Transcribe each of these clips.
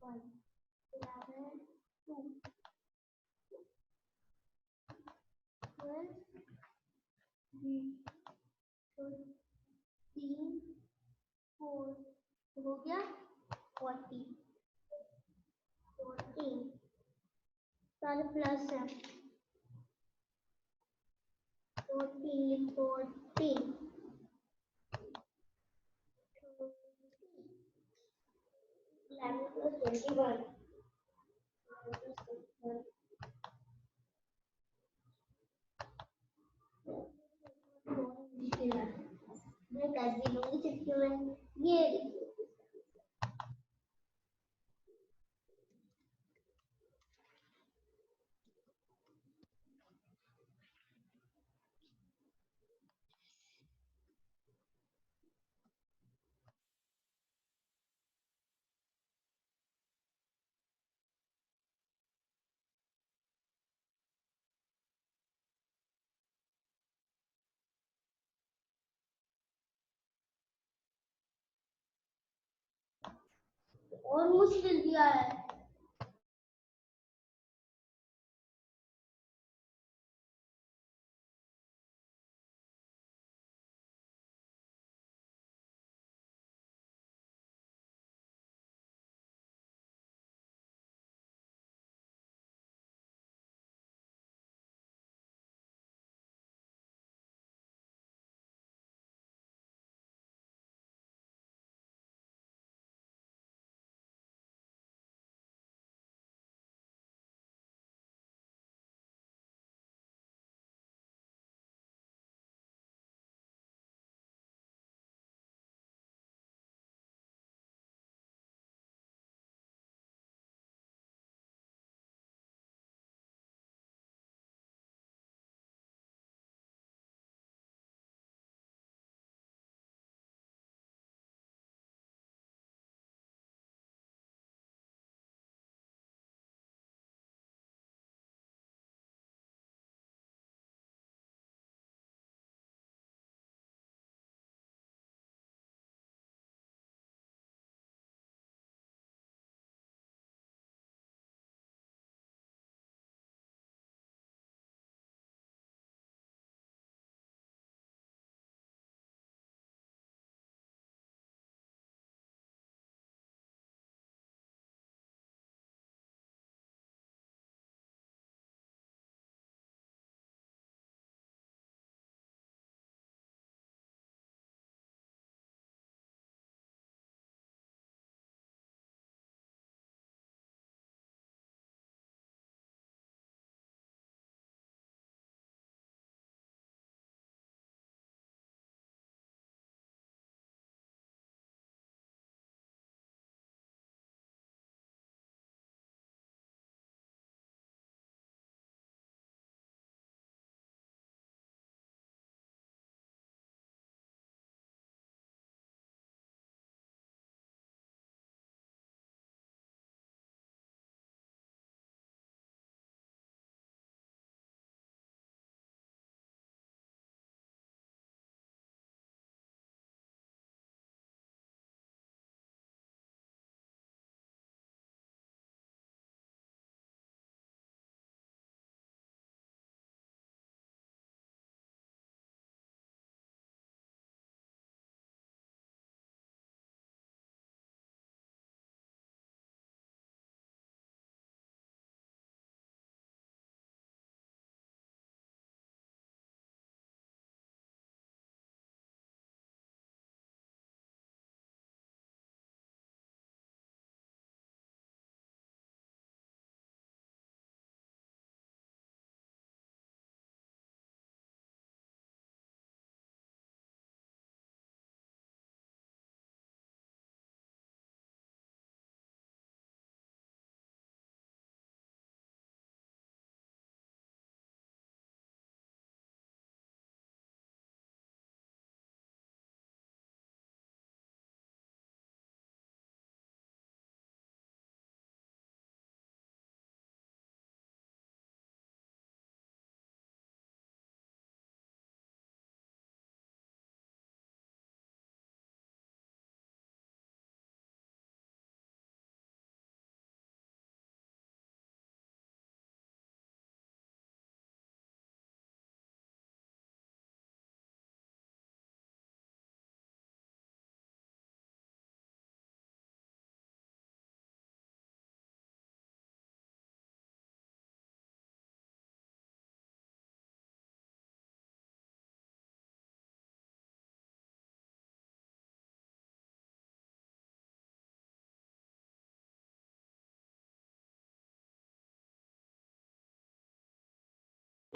1, 11, 2, 12, 13, 4 हो गया 40 14 सारे प्लस है 14 14 11 plus 21 मैं कर भी लूंगी क्योंकि मैं ये और मुश्किल दिया है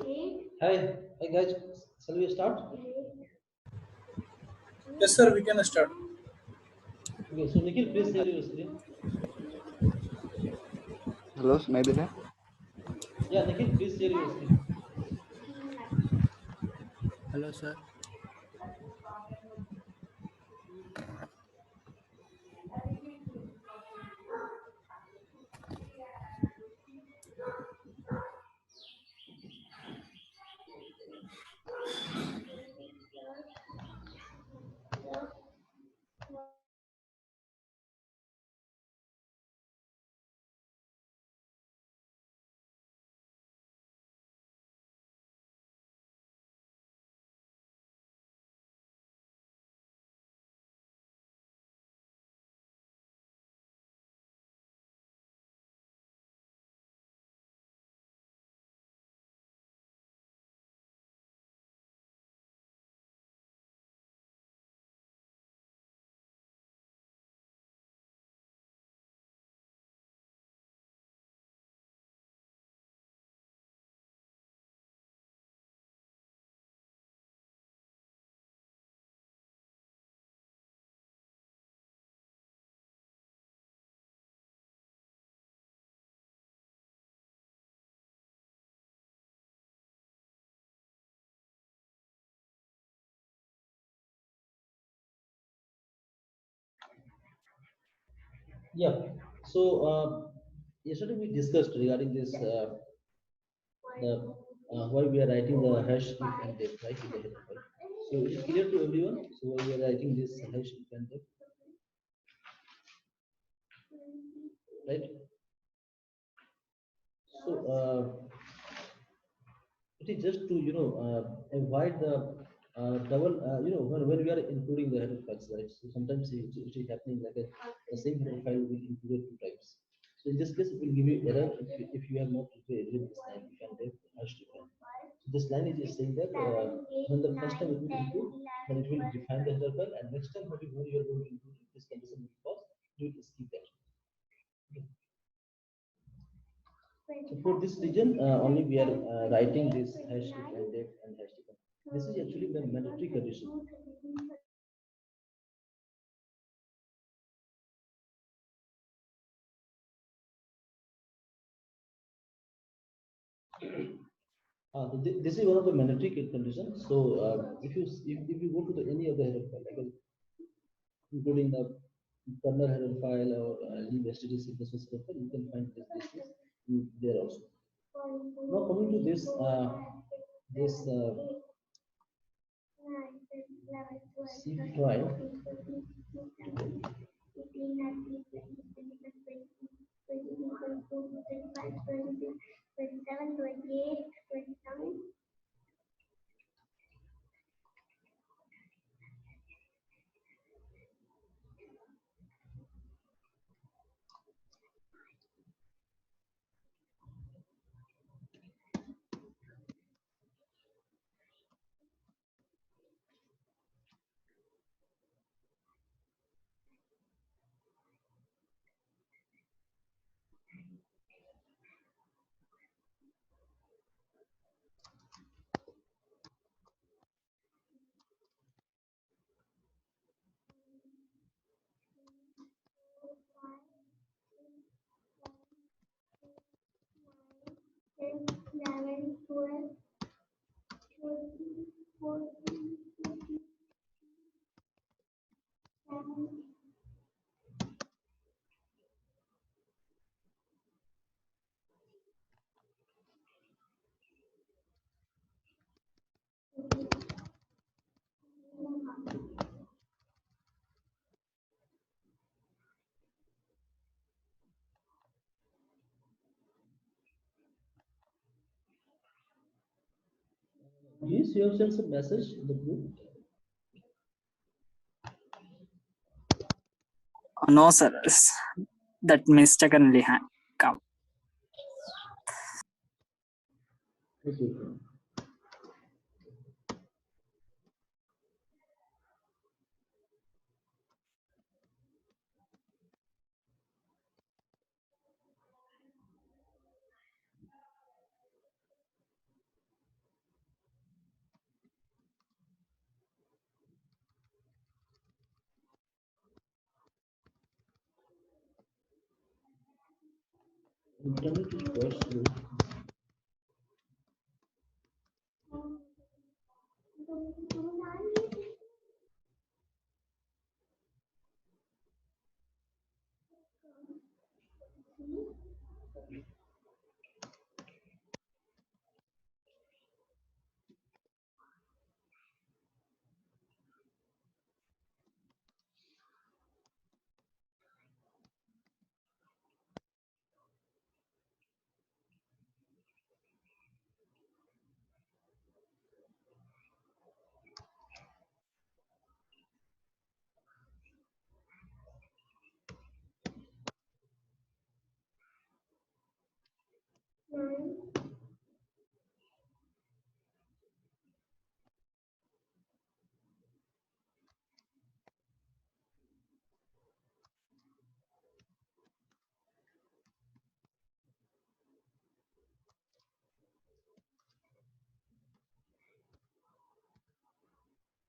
Hi, hi guys. Shall we start? Yes, sir, we can start. Okay, so Nikhil, please share your screen. Hello, Snaidhi sir. Yeah, Nikhil, please share your screen. Hello, sir. Yeah. So yesterday we discussed regarding this the why we are writing the hash if and def, right? In the header file. So is it clear to everyone? So why we are writing this hash if and def, right? So it is just to avoid the double when we are including the header files, right? So sometimes it is happening like the same header file will include two types. So in this case, it will give you error if you have not read this line. You can def hash define. So this line is just saying that when the first time it will include, then it will define the header file, and next time when you are going to include this condition will false, you will skip that. Okay. So for this region, only we are writing this hash if and def and hash define. This is actually the mandatory condition. This is one of the mandatory conditions. So if you go to the any of the header file, like including the kernel header file or leave std c++ header file, you can find this there also. Now coming to this C file. Yes, you have sent some message in the group. No, sir. That mistakenly come. Okay. Internet is quite slow.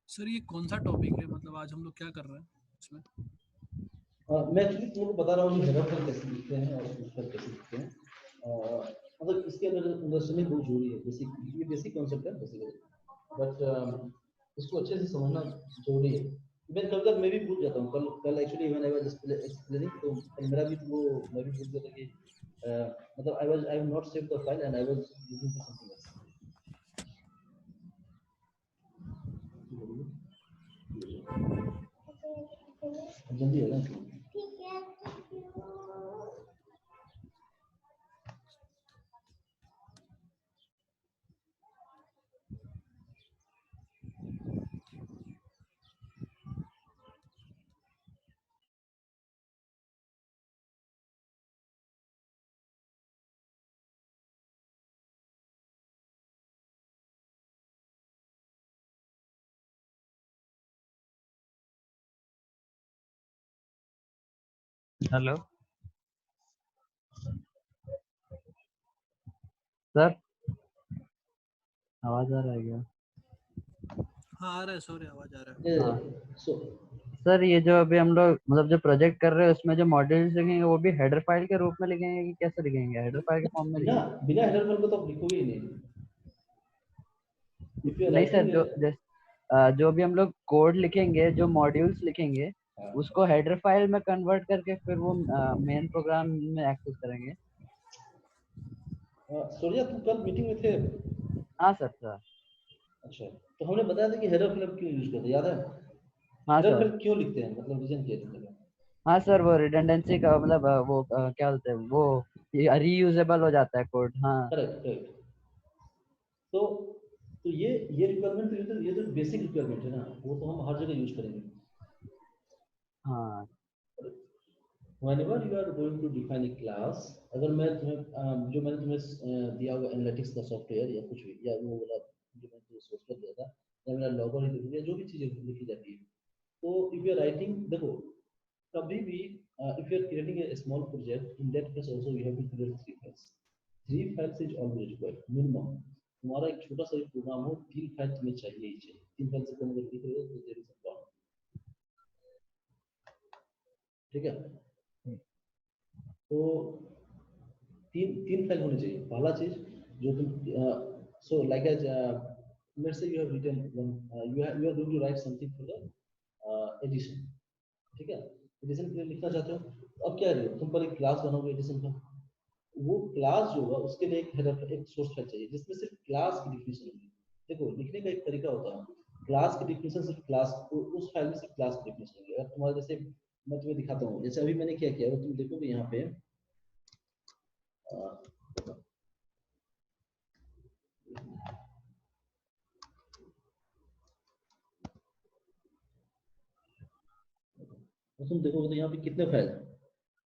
Sir ये कौन सा topic है, मतलब आज हम लोग क्या कर रहे हैं इसमें? मैं एक्चुअली तुमको बता रहा हूँ हेडर फाइल कैसे लिखते हैं और फुल फाइल कैसे लिखते हैं। मतलब इसके अंदर अंडरस्टैंडिंग बहुत जरूरी है। बेसिक, ये बेसिक कॉन्सेप्ट है बेसिकली, बट इसको अच्छे से समझना जरूरी है। मैं कल मैं भी भूल जाता हूँ। कल actually when I was explaining, तो कल मेरा भी वो मैं भी भूल गया था कि मतलब I have not saved the file and I was using for something else. जल्दी है ना? ठीक है, thank you. हेलो सर, आवाज आ रहा है क्या? हाँ आ रहा है, सॉरी आवाज आ रहा है। हाँ सो सर, ये जो अभी हम लोग मतलब जो प्रोजेक्ट कर रहे हैं उसमें जो मॉड्यूल्स लिखेंगे वो भी हेडर फाइल के रूप में लिखेंगे कि कैसे लिखेंगे? हेडर फाइल के फॉर्म में बिना लिखेंगे? बिना हेडर फाइल को तो आप लिखोगे ही नहीं। इफ यू आर नहीं सर, राइटिंग जो भी हम लोग कोड लिखेंगे, जो मॉड्यूल्स लिखेंगे हाँ, उसको हेडर फाइल में कन्वर्ट करके फिर वो मेन प्रोग्राम में एक्सेस करेंगे। सूर्या तुम कल मीटिंग में थे? हाँ सर। अच्छा, तो हमने बताया था कि हेडर फाइल क्यों यूज करते हैं, याद है? हाँ हेडर सर। फाइल क्यों लिखते हैं, मतलब रीजन क्या है? हाँ सर, वो रिडंडेंसी का मतलब क्या बोलते हैं वो, रीयूजेबल हो जाता है कोड। हाँ करेक्ट करेक्ट। तो ये रिक्वायरमेंट, ये तो बेसिक रिक्वायरमेंट है ना, वो तो हम हर जगह यूज करेंगे। हाँ whenever you are going to define a class, अगर मैं तुम्हें जो मैंने तुम्हें दिया हुआ एनालिटिक्स का सॉफ्टवेयर या कुछ भी, या वो वाला जो मैंने तुम्हें सॉफ्टवेयर दिया था, या मेरा लॉगर ही लिख दिया, जो भी चीजें लिखी जाती है, तो इफ यू आर राइटिंग, देखो कभी भी if you are creating a small project, in that case also you have to create 3 files is always required minimum. तुम्हारा एक छोटा सा प्रोग्राम हो, 3 फाइल तुम्हें चाहिए ही चाहिए। 3 फाइल से कम अगर लिख रहे हो तो देयर इज अ प्रॉब्लम। ठीक है, तो तीन तीन फाइल होनी चाहिए। पहला चीज जो तुम so like as let's say you have written one, you are going to write something for the addition. ठीक है, एडिशन के लिए लिखना चाहते हो, तो अब क्या है, तुम पहले क्लास बनाओगे एडिशन का। वो क्लास जो होगा उसके लिए एक हेडर, एक सोर्स फाइल चाहिए जिसमें सिर्फ क्लास की डिफिनेशन होगी। देखो लिखने का एक तरीका होता है, क्लास की डिफिनेशन सिर्फ क्लास, उस फाइल में सिर्फ क्लास की डिफिनेशन होगी। अगर तुम्हारा जैसे मैं तुम्हें दिखाता हूँ, जैसे अभी मैंने क्या किया वो तुम देखोगे यहाँ पे तो तुम देखोगे तो यहाँ पे कितने फाइल हैं?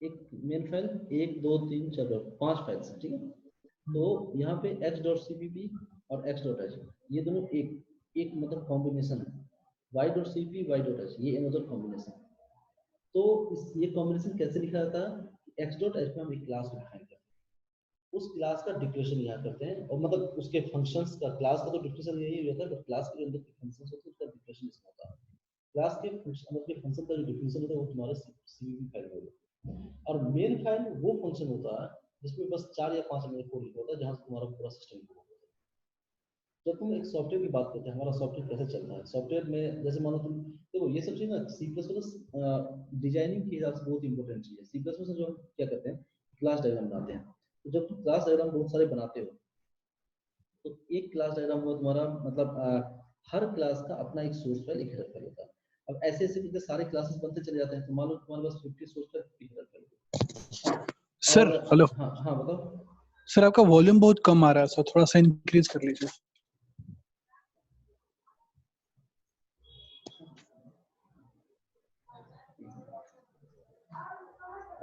एक मेन फाइल, 1 2 3 4 5 फाइल्स हैं। ठीक है, तो यहाँ पे x.cpp और x.h, ये दोनों एक एक मतलब कॉम्बिनेशन है। y.cpp y.h, ये अनदर कॉम्बिनेशन है। तो ये कॉम्बिनेशन कैसे लिखा जाता है? x.h में हम एक क्लास को डिफाइन करते हैं, उस क्लास का डिक्लेरेशन यहाँ करते हैं, और मतलब उसके फंक्शंस का, क्लास का तो डिक्लेरेशन यही होता है, बट क्लास के अंदर फंक्शंस होते हैं उसका डिक्लेरेशन इसमें होता है। क्लास के मतलब के फंक्शन का जो डिफिनेशन होता है वो तुम्हारा सीवीपी फाइल में होगा, और मेन फाइल वो फंक्शन होता है जिसमें बस 4 या 5 लाइन कोड लिखा होता है जहाँ से तुम्हारा पूरा सिस्टम होता है। जब तुम एक सॉफ्टवेयर की बात करते हैं, हमारा सॉफ्टवेयर कैसे चलता है, सॉफ्टवेयर में जैसे मानो तुम देखो ये सब चीज ना C++ डिजाइनिंग के हिसाब से बहुत इंपॉर्टेंट चीज है। C++ में जो हम क्या करते हैं, क्लास डायग्राम बनाते हैं। तो जब तुम क्लास डायग्राम बहुत सारे बनाते हो तो एक क्लास डायग्राम हुआ तुम्हारा, मतलब हर क्लास का अपना एक सोर्स फाइल, एक हेडर फाइल होता है। अब ऐसे ऐसे करके सारे क्लासेस बनते चले जाते हैं, तो मान लो तुम्हारे पास 50 source file, 50 header file. Sir hello हाँ हाँ बताओ। सर, आपका वॉल्यूम बहुत कम आ रहा है सर, थोड़ा सा इंक्रीज कर लीजिए।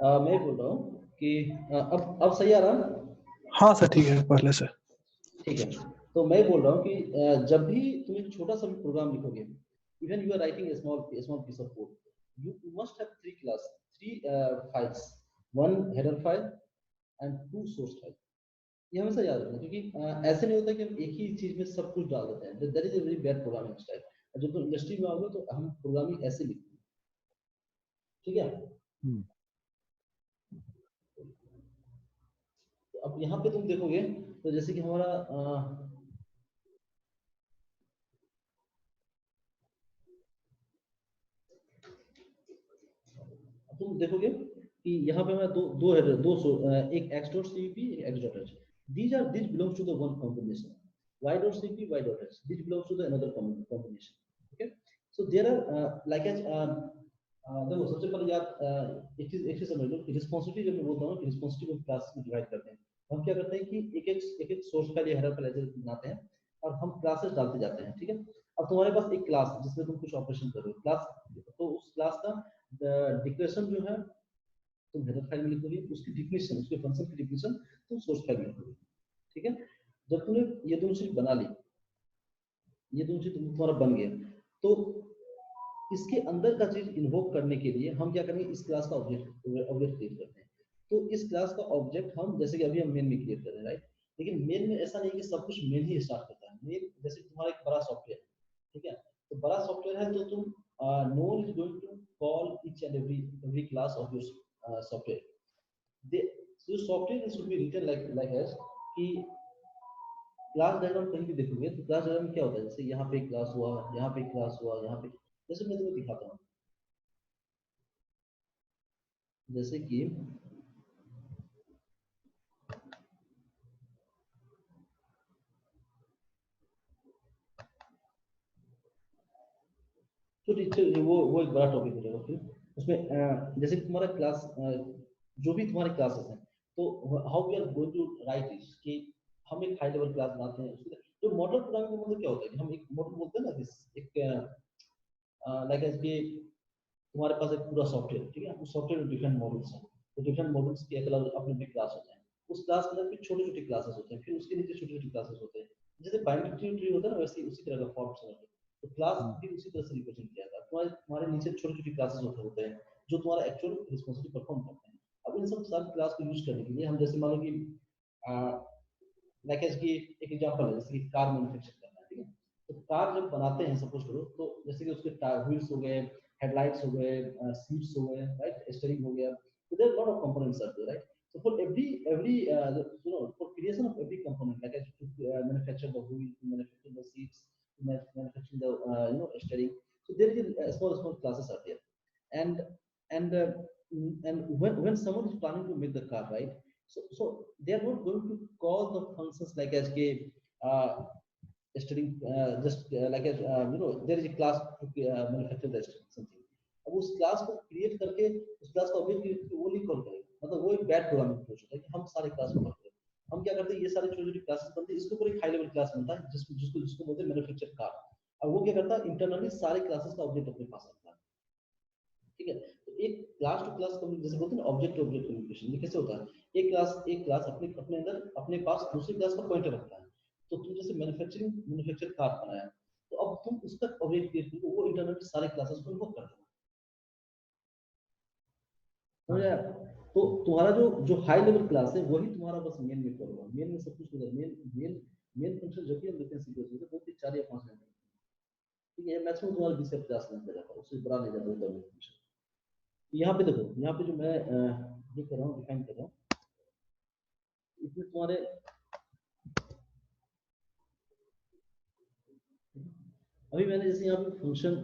मैं बोल रहा हूँ कि अब सही आ रहा है? हाँ सर ठीक है, पहले से। ठीक है, तो मैं बोल रहा हूँ कि जब भी तुम एक छोटा सा प्रोग्राम लिखोगे, even you are writing small piece of code, you must have three files, one header file and two source file। ये हमेशा याद रखना, क्योंकि ऐसे नहीं होता कि हम एक ही चीज में सब कुछ डाल देते हैं। That is a very bad programming style. जब तुम इंडस्ट्री में आओगे तो हम प्रोग्रामिंग ऐसे लिखते हैं, ठीक है। तो अब यहाँ पे तुम देखोगे तो जैसे कि हमारा तुम देखोगे कि यहाँ पे मैं दो हेडर, एक x.cpp, एक x.h। these belongs to the one combination। y.cpp, y.h, this belongs to the another combination। okay, so there are like as देखो सबसे पहले याद एक चीज समझ लो कि रिस्पांसिबिलिटी जब मैं बोलता हूँ कि रिस्पांसिबिलिटी को क्लास में डिवाइड करते हैं, हम क्या करते हैं कि एक सोर्स फाइल या हेडर फाइल ऐसे बनाते हैं और हम क्लासेस डालते जाते हैं, ठीक है। अब तुम्हारे पास एक क्लास है जिसमें तुम कुछ ऑपरेशन कर रहे हो, क्लास, तो उस क्लास का डिक्लेरेशन जो है तुम हेडर फाइल में लिखोगे, उसकी डिफिनेशन, उसके फंक्शन की डिफिनेशन तुम सोर्स फाइल में लिखोगे, ठीक है। जब तुमने ये दोनों चीज बना ली, ये दोनों चीज तुम्हारा बन गया, तो इसके अंदर का चीज इन्वोक करने के लिए हम क्या करेंगे, इस क्लास का ऑब्जेक्ट क्रिएट करते हैं। तो इस क्लास का ऑब्जेक्ट हम जैसे कि अभी हम मेन में क्रिएट कर रहे हैं, राइट। लेकिन मेन में ऐसा नहीं कि सब कुछ मेन ही स्टार्ट करता है। मेन जैसे तुम्हारा एक बड़ा सॉफ्टवेयर, ठीक है, तो बड़ा सॉफ्टवेयर है तो तुम no one is going to call each and every class of your software। they so software should be written like as कि क्लास डायग्राम कहीं भी देखोगे तो क्लास डायग्राम में क्या होता है, जैसे यहाँ पे क्लास हुआ, यहाँ पे क्लास हुआ, यहाँ पे, जैसे मैं तुम्हें दिखाता हूँ, जैसे कि तो टीचर वो एक बड़ा टॉपिक हो जाएगा फिर उसमें। जैसे कि तुम्हारा क्लास, जो भी तुम्हारे क्लासेस हैं, तो how we are going to write it कि हम एक हाई लेवल क्लास बनाते हैं। उसके जो मॉडल प्रोग्रामिंग का मतलब क्या होता है कि हम एक मॉडल बोलते हैं ना, एक लाइक एज कि तुम्हारे पास एक पूरा सॉफ्टवेयर, ठीक है, उस सॉफ्टवेयर में डिफरेंट मॉडल्स हैं, तो डिफरेंट मॉडल्स के अलग अपने क्लास होते हैं। उस क्लास के अंदर फिर छोटे छोटे क्लासेस होते हैं, फिर उसके नीचे छोटे छोटे क्लासेस होते हैं। जैसे बाइनरी ट्री होता है ना, वैसे उसी तरह का फॉर्म समझ लो। तो क्लास भी उसी तरह से रिप्रेजेंट किया जाता है। तुम्हारे नीचे छोटे छोटे क्लासेस होते हैं जो तुम्हारा एक्चुअल रिस्पांसिबिलिटी परफॉर्म करते हैं। अब इन सब सारी क्लास को यूज करने के लिए हम जैसे मान लो कि लाइक एज की एक एग्जांपल है, जैसे कि कार मैन्युफैक्चर करना है, ठीक है। तो कार जब बनाते हैं सपोज करो, तो जैसे कि उसके टायर व्हील्स हो गए, हेडलाइट्स हो गए, सीट्स हो गए, राइट, स्टीयरिंग हो गया, so there are lot of components are there, right? So for every for creation of every component, like to manufacture the wheel, to manufacture the seats, to manufacture the steering, so there is small classes are there. and and uh, and when someone is planning to make the car, right, so they are not going to call the functions like as k uh, steering, just like as there is a class to manufacture the steering something। अब उस class को create करके उस class का object create करके वो नहीं call करेगा, मतलब वो एक बैड प्रोग्रामिंग अप्रोच होता है कि हम सारे क्लास को कॉल करें। हम क्या करते हैं, ये सारे छोटे छोटे क्लासेस बनते हैं, इसके ऊपर एक हाई लेवल क्लास बनता है जिसको जिसको जिसको बोलते हैं मैन्युफैक्चर कार। और वो क्या करता है, इंटरनली सारे क्लासेस का ऑब्जेक्ट अपने पास रखता है, ठीक है। तो एक क्लास टू क्लास कम्युनिकेशन, जैसे बोलते हैं ना ऑब्जेक्ट टू ऑब्जेक्ट कम्युनिकेशन, ये कैसे होता है, एक क्लास अपने अपने अंदर अपने पास दूसरी क्लास का पॉइंटर रखता है। तो तुम जैसे मैन्युफैक्चर कार बनाया, तो अब तुम उसका ऑब्जेक्ट क्रिएट करो, वो इंटरनली सारे क्लासेस को इन्वोक कर देगा, समझ आया। तो तुम्हारा जो हाई लेवल क्लास है वही तुम्हारा बस मेन में कॉल होगा। मेन में सब कुछ होगा। मेन फंक्शन जब भी हम लेते हैं सीक्वेंस में, तो 4 या 5 लाइन, ठीक है, मैक्सिमम तुम्हारा 20 से 50 लाइन का जाता है, उससे बड़ा नहीं जाता है फंक्शन। यहाँ पे देखो, यहाँ पे जो मैं ये कर रहा हूँ, डिफाइन कर रहा हूँ, इसमें तुम्हारे अभी मैंने जैसे यहाँ पे फंक्शन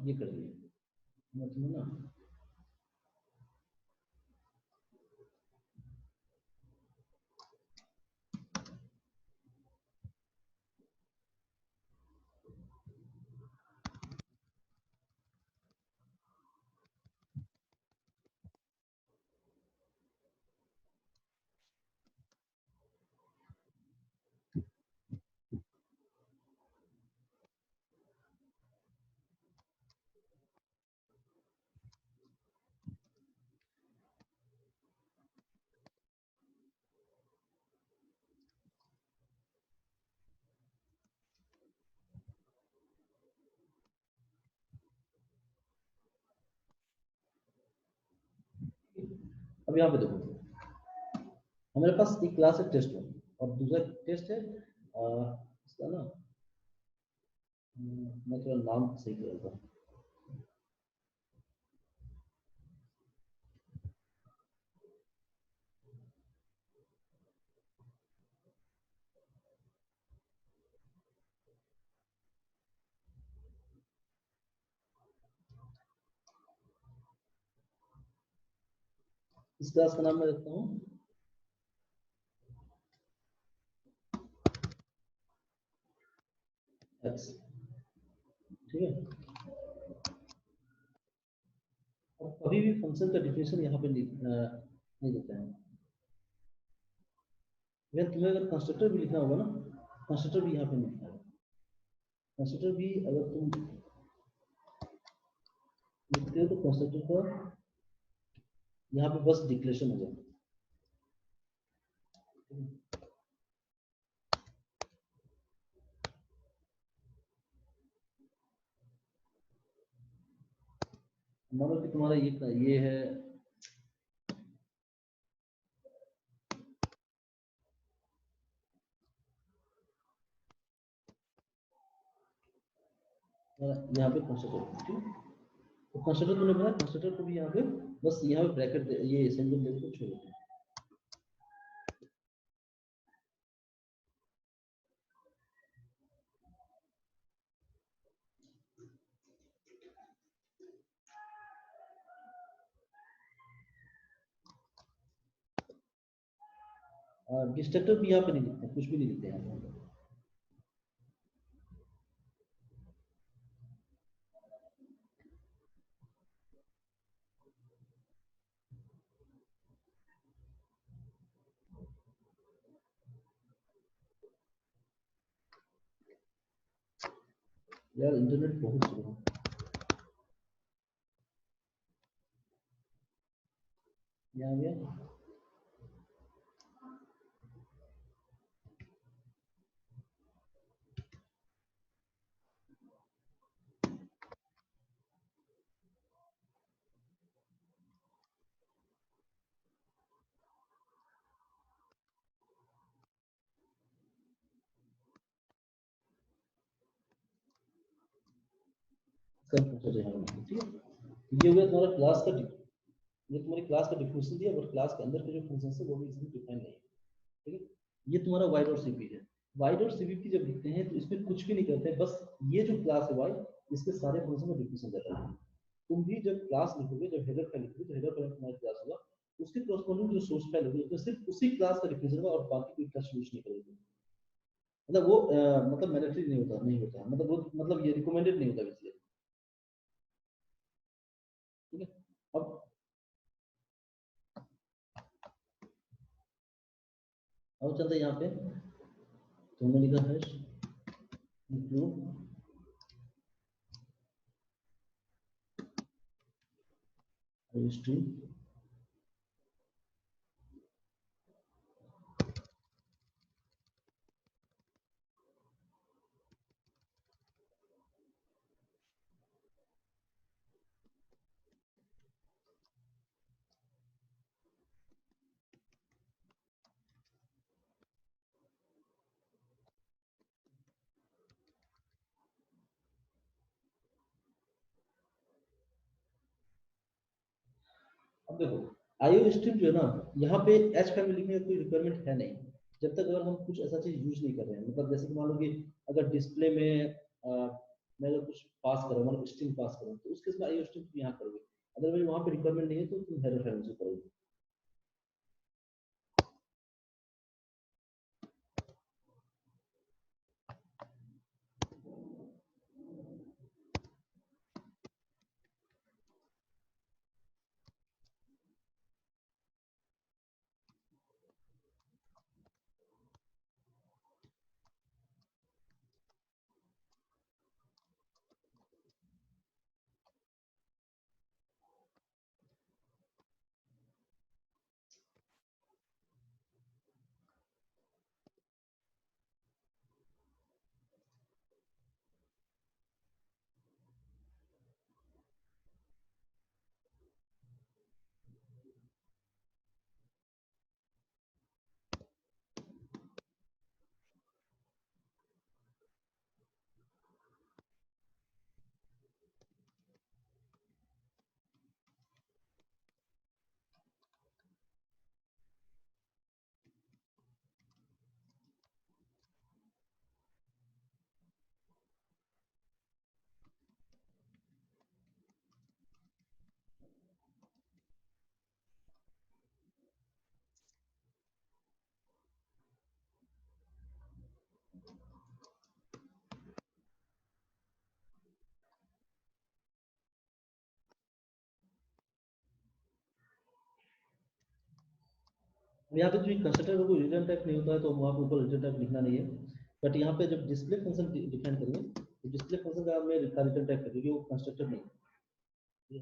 ये कर दिया मतलब ना, अब यहाँ पे देखो हमारे पास एक क्लास है टेस्ट वन और दूसरा टेस्ट है इसका ना, मैं थोड़ा नाम सही कर रहा था, इस क्लास का नाम मैं रखता हूँ एक्स, ठीक है। और कभी भी फंक्शन का डिफिनेशन यहाँ पे नहीं देते हैं। अगर तुम्हें अगर कंस्ट्रक्टर भी लिखना होगा ना, कंस्ट्रक्टर भी यहाँ पे नहीं लिखना है। कंस्ट्रक्टर भी अगर तुम लिखते हो तो कंस्ट्रक्टर का यहाँ पे बस डिक्लेरेशन होगा। मानो कि तुम्हारा ये है यहाँ पे कंस्ट्रक्टर, ठीक है। तो कंस्ट्रक्टर तुमने बनाया, कंस्ट्रक्टर को भी यहाँ पे बस यहाँ पे ब्रैकेट ये सिंबल दे के छोड़ देते हैं। डिस्ट्रक्टर भी यहाँ पे नहीं लिखते, कुछ भी नहीं लिखते यहाँ पे। यार इंटरनेट बहुत स्लो है। यहाँ आ गया। सब कुछ यहाँ पे, ठीक है। ये हुआ तुम्हारा क्लास का ये तुम्हारी क्लास का डिफिनेशन दिया, और क्लास के अंदर के जो फंक्शन है वो भी इसमें डिफाइन नहीं है, ठीक है। ये तुम्हारा वाई डॉट सीपी है। वाई डॉट सीपी जब लिखते हैं तो इसमें कुछ भी नहीं करते, बस ये जो क्लास है वाई, इसके सारे फंक्शन में डिफिनेशन देता है। तुम भी जब क्लास लिखोगे, जब हेडर फाइल लिखोगे, तो हेडर फाइल तुम्हारी क्लास होगा, उसके कॉरस्पॉन्डिंग जो सोर्स फाइल होगी उसमें सिर्फ उसी क्लास का डिफिनेशन होगा और बाकी कोई टच यूज नहीं करोगे। मतलब वो मतलब मैंडेटरी नहीं होता, मतलब वो मतलब ये रिकमेंडेड नहीं होता इसलिए, ठीक है। अब चलते हैं यहाँ पे, तो हमने लिखा है include string अब देखो आईओ स्ट्रीम जो है ना, यहाँ पे एच फैमिली में कोई रिक्वायरमेंट है नहीं, जब तक अगर हम कुछ ऐसा चीज यूज नहीं कर रहे हैं। मतलब जैसे कि मान लो कि अगर डिस्प्ले में मैं अगर कुछ पास कर रहा हूँ, मतलब स्ट्रिंग पास कर रहा हूँ, तो उस केस में आईओ स्ट्रीम यहाँ करोगे। अदरवाइज वहाँ पे रिक्वायरमेंट नहीं है तो तुम हेडर फाइल से करोगे। यहाँ पे जो कंस्ट्रक्टर का कोई रिटर्न टाइप नहीं होता है, तो वहाँ पे ऊपर रिटर्न टाइप लिखना नहीं है। बट यहाँ पे जब डिस्प्ले फंक्शन डिफाइन करेंगे, तो डिस्प्ले फंक्शन का मैं रिटर्न टाइप कर दूंगी, वो कंस्ट्रक्टर नहीं है।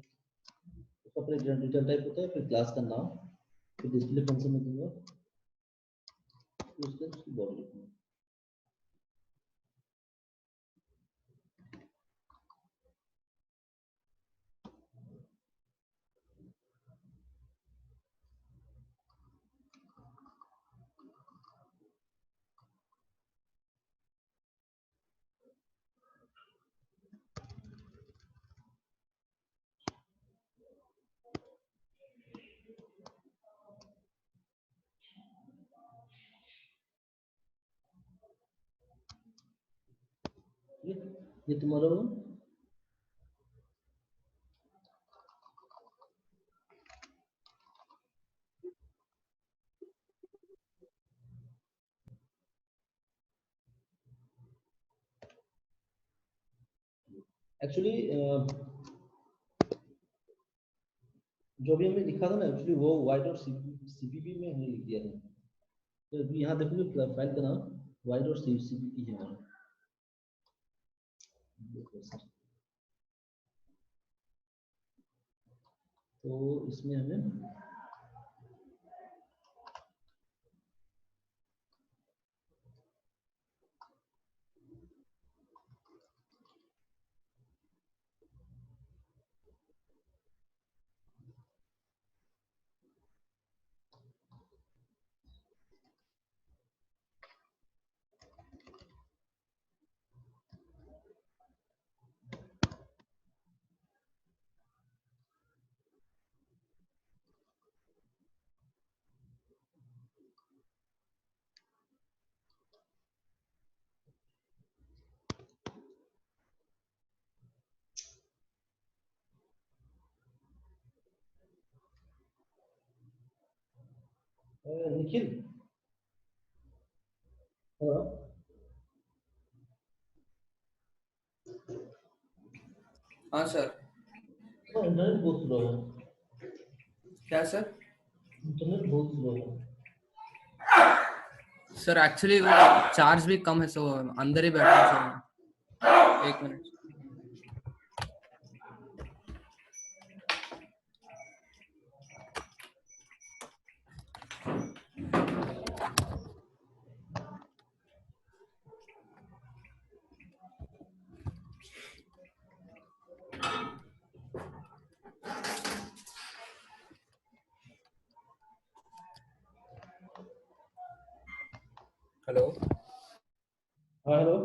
उसका अपना रिटर्न टाइप होता है, फिर क्लास का नाम, फिर डिस्प्ले फंक्शन में दूंगा, फिर उसकी बॉडी लिखूंगा। ये तुम्हारा एक्चुअली जो भी हमने लिखा था ना, एक्चुअली वो वाइट और सीपीपी में हमने लिख दिया था। तो यहाँ देखोगे फाइल का नाम वाइट और सीपीपी है हमारा। तो इसमें हमें निखिल, हाँ हाँ सर। इंटरनेट बहुत स्लो है। क्या सर? इंटरनेट बहुत स्लो है। सर एक्चुअली वो चार्ज भी कम है, सो अंदर ही बैठा हूँ सर। एक मिनट। हेलो। हाँ हेलो।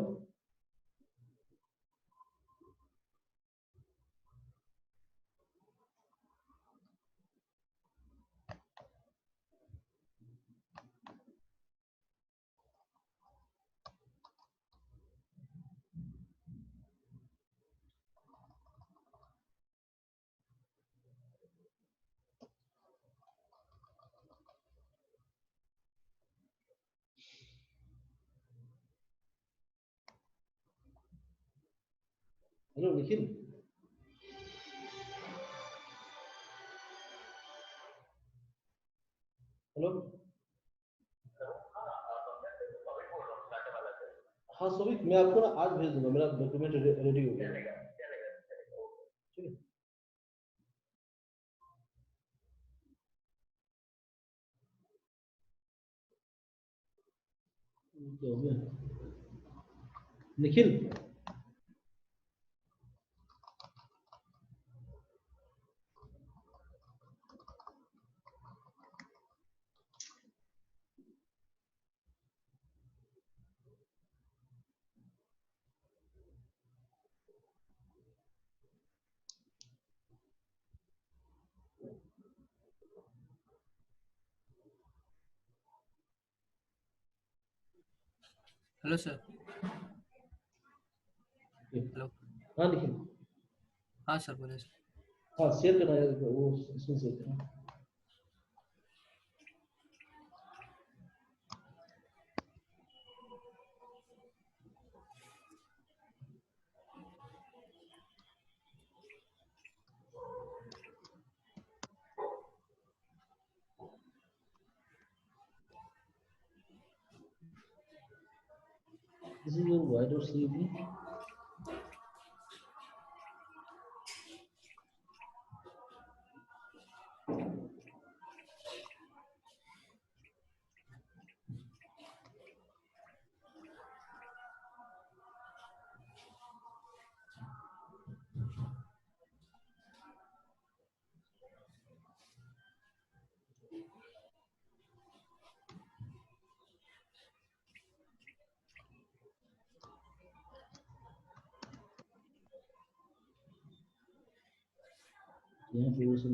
Hello Nikhil, hello. हाँ सोविक, मैं आपको ना आज भेज दूंगा, मेरा डॉक्यूमेंट रेडी हो गया है। ठीक है। तो हो गया। Nikhil, hello sir. हेलो। हाँ निखिल, हाँ सर, बोलिए सर। हाँ शेयर करना है वो, इसमें शेयर करना। This is your wider CV. यहाँ पे वो सब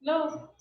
Hello.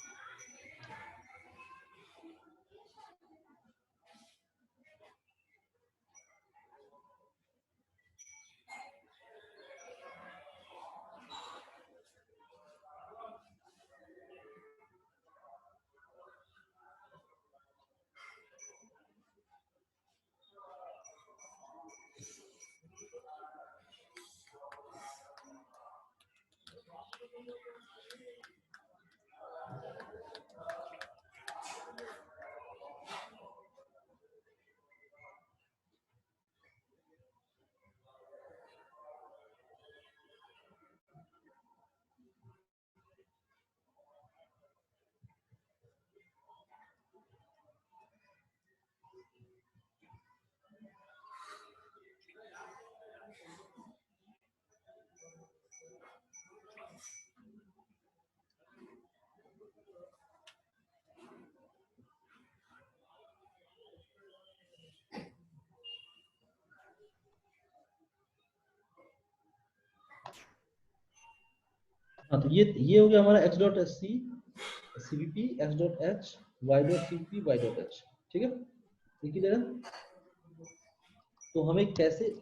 हाँ तो ये हो गया हमारा x dot S C CPP x dot H y dot CPP y dot H. ठीक है, ये की जगह तो हमें कैसे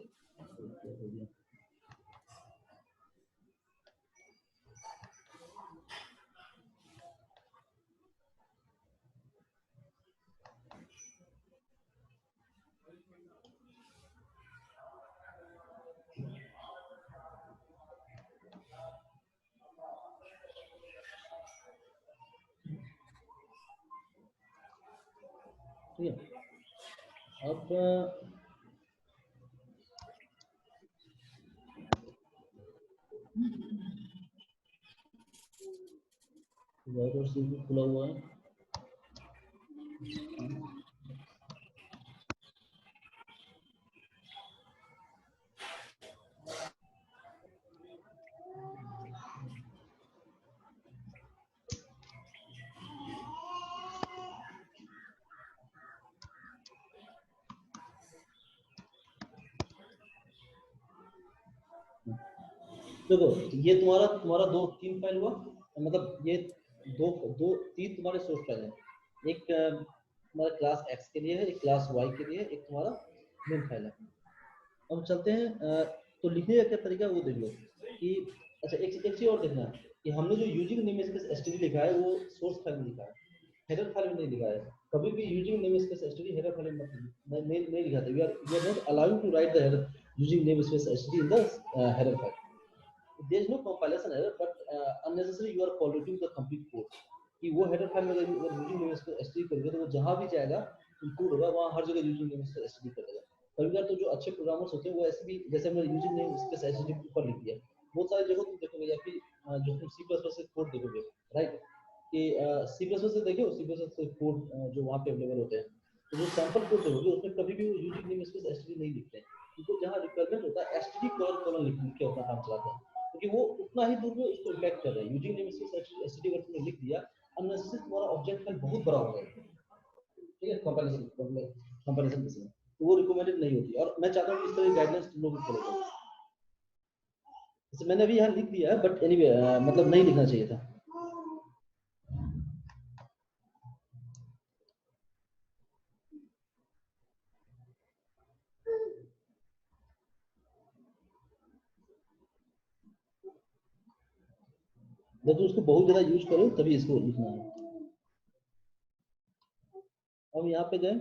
ठीक है। अब वाइट सी खुला हुआ है। देखो ये तुम्हारा तुम्हारा दो तीन फाइल हुआ, मतलब ये दो दो तीन तुम्हारे सोर्स फाइल है। एक तुम्हारा क्लास एक्स के लिए है, एक क्लास वाई के लिए, एक तुम्हारा मेन फाइल है। अब चलते हैं तो लिखने का क्या तरीका है वो देख लो कि अच्छा एक चीज और देखना कि हमने जो यूजिंग नेमस्पेस एसटीडी लिखा है वो सोर्स फाइल में लिखा है, हेडर फाइल में नहीं लिखा है। कभी भी using namespace STD header file में नहीं लिखा था। We are not allowed to write the header using namespace STD in the header file. There is no compilation error, but unnecessary you are polluting the complete code कि वो header file में अगर using namespace STD करोगे तो वो जहां भी जाएगा इंक्लूड होगा, वहां हर जगह यूजिंग नेमस्पेस एसटीडी करेगा। कभी कभी तो जो अच्छे प्रोग्रामर्स होते हैं वो ऐसे भी, जैसे हमने यूजिंग नेमस्पेस एसटीडी ऊपर लिख दिया, बहुत सारी जगह तुम देखोगे या फिर जो तुम C++ से कोड देखोगे, राइट, कि C++ से देखो C++ से कोड जो वहां पे अवेलेबल होते हैं, तो जो सैंपल कोड देखोगे उसमें कभी भी वो यूजिंग नेमस्पेस एसटीडी नहीं लिखते हैं, क्योंकि जहां रिक्वायरमेंट होता है एसटीडी कोलन लिख के अपना काम चलाते हैं, क्योंकि वो उतना ही दूर में उसको इम्पैक्ट कर रहा है। यूजिंग नेमस्पेस एसटीडी अगर तुमने लिख दिया, अननेसेसरी तुम्हारा ऑब्जेक्ट फाइल बहुत बड़ा हो जाएगा, ठीक है, कंपैरिजन के समय तो वो रिकमेंडेड नहीं होती। और मैं चाहता हूं कि इस तरह की गाइडलाइंस तुम लोग फॉलो करो। जैसे मैंने अभी यहाँ लिख दिया है, बट एनीवे मतलब नहीं लिखना चाहिए था। जब तुम उसको बहुत ज्यादा यूज करो तभी इसको लिखना है। अब यहाँ पे गए,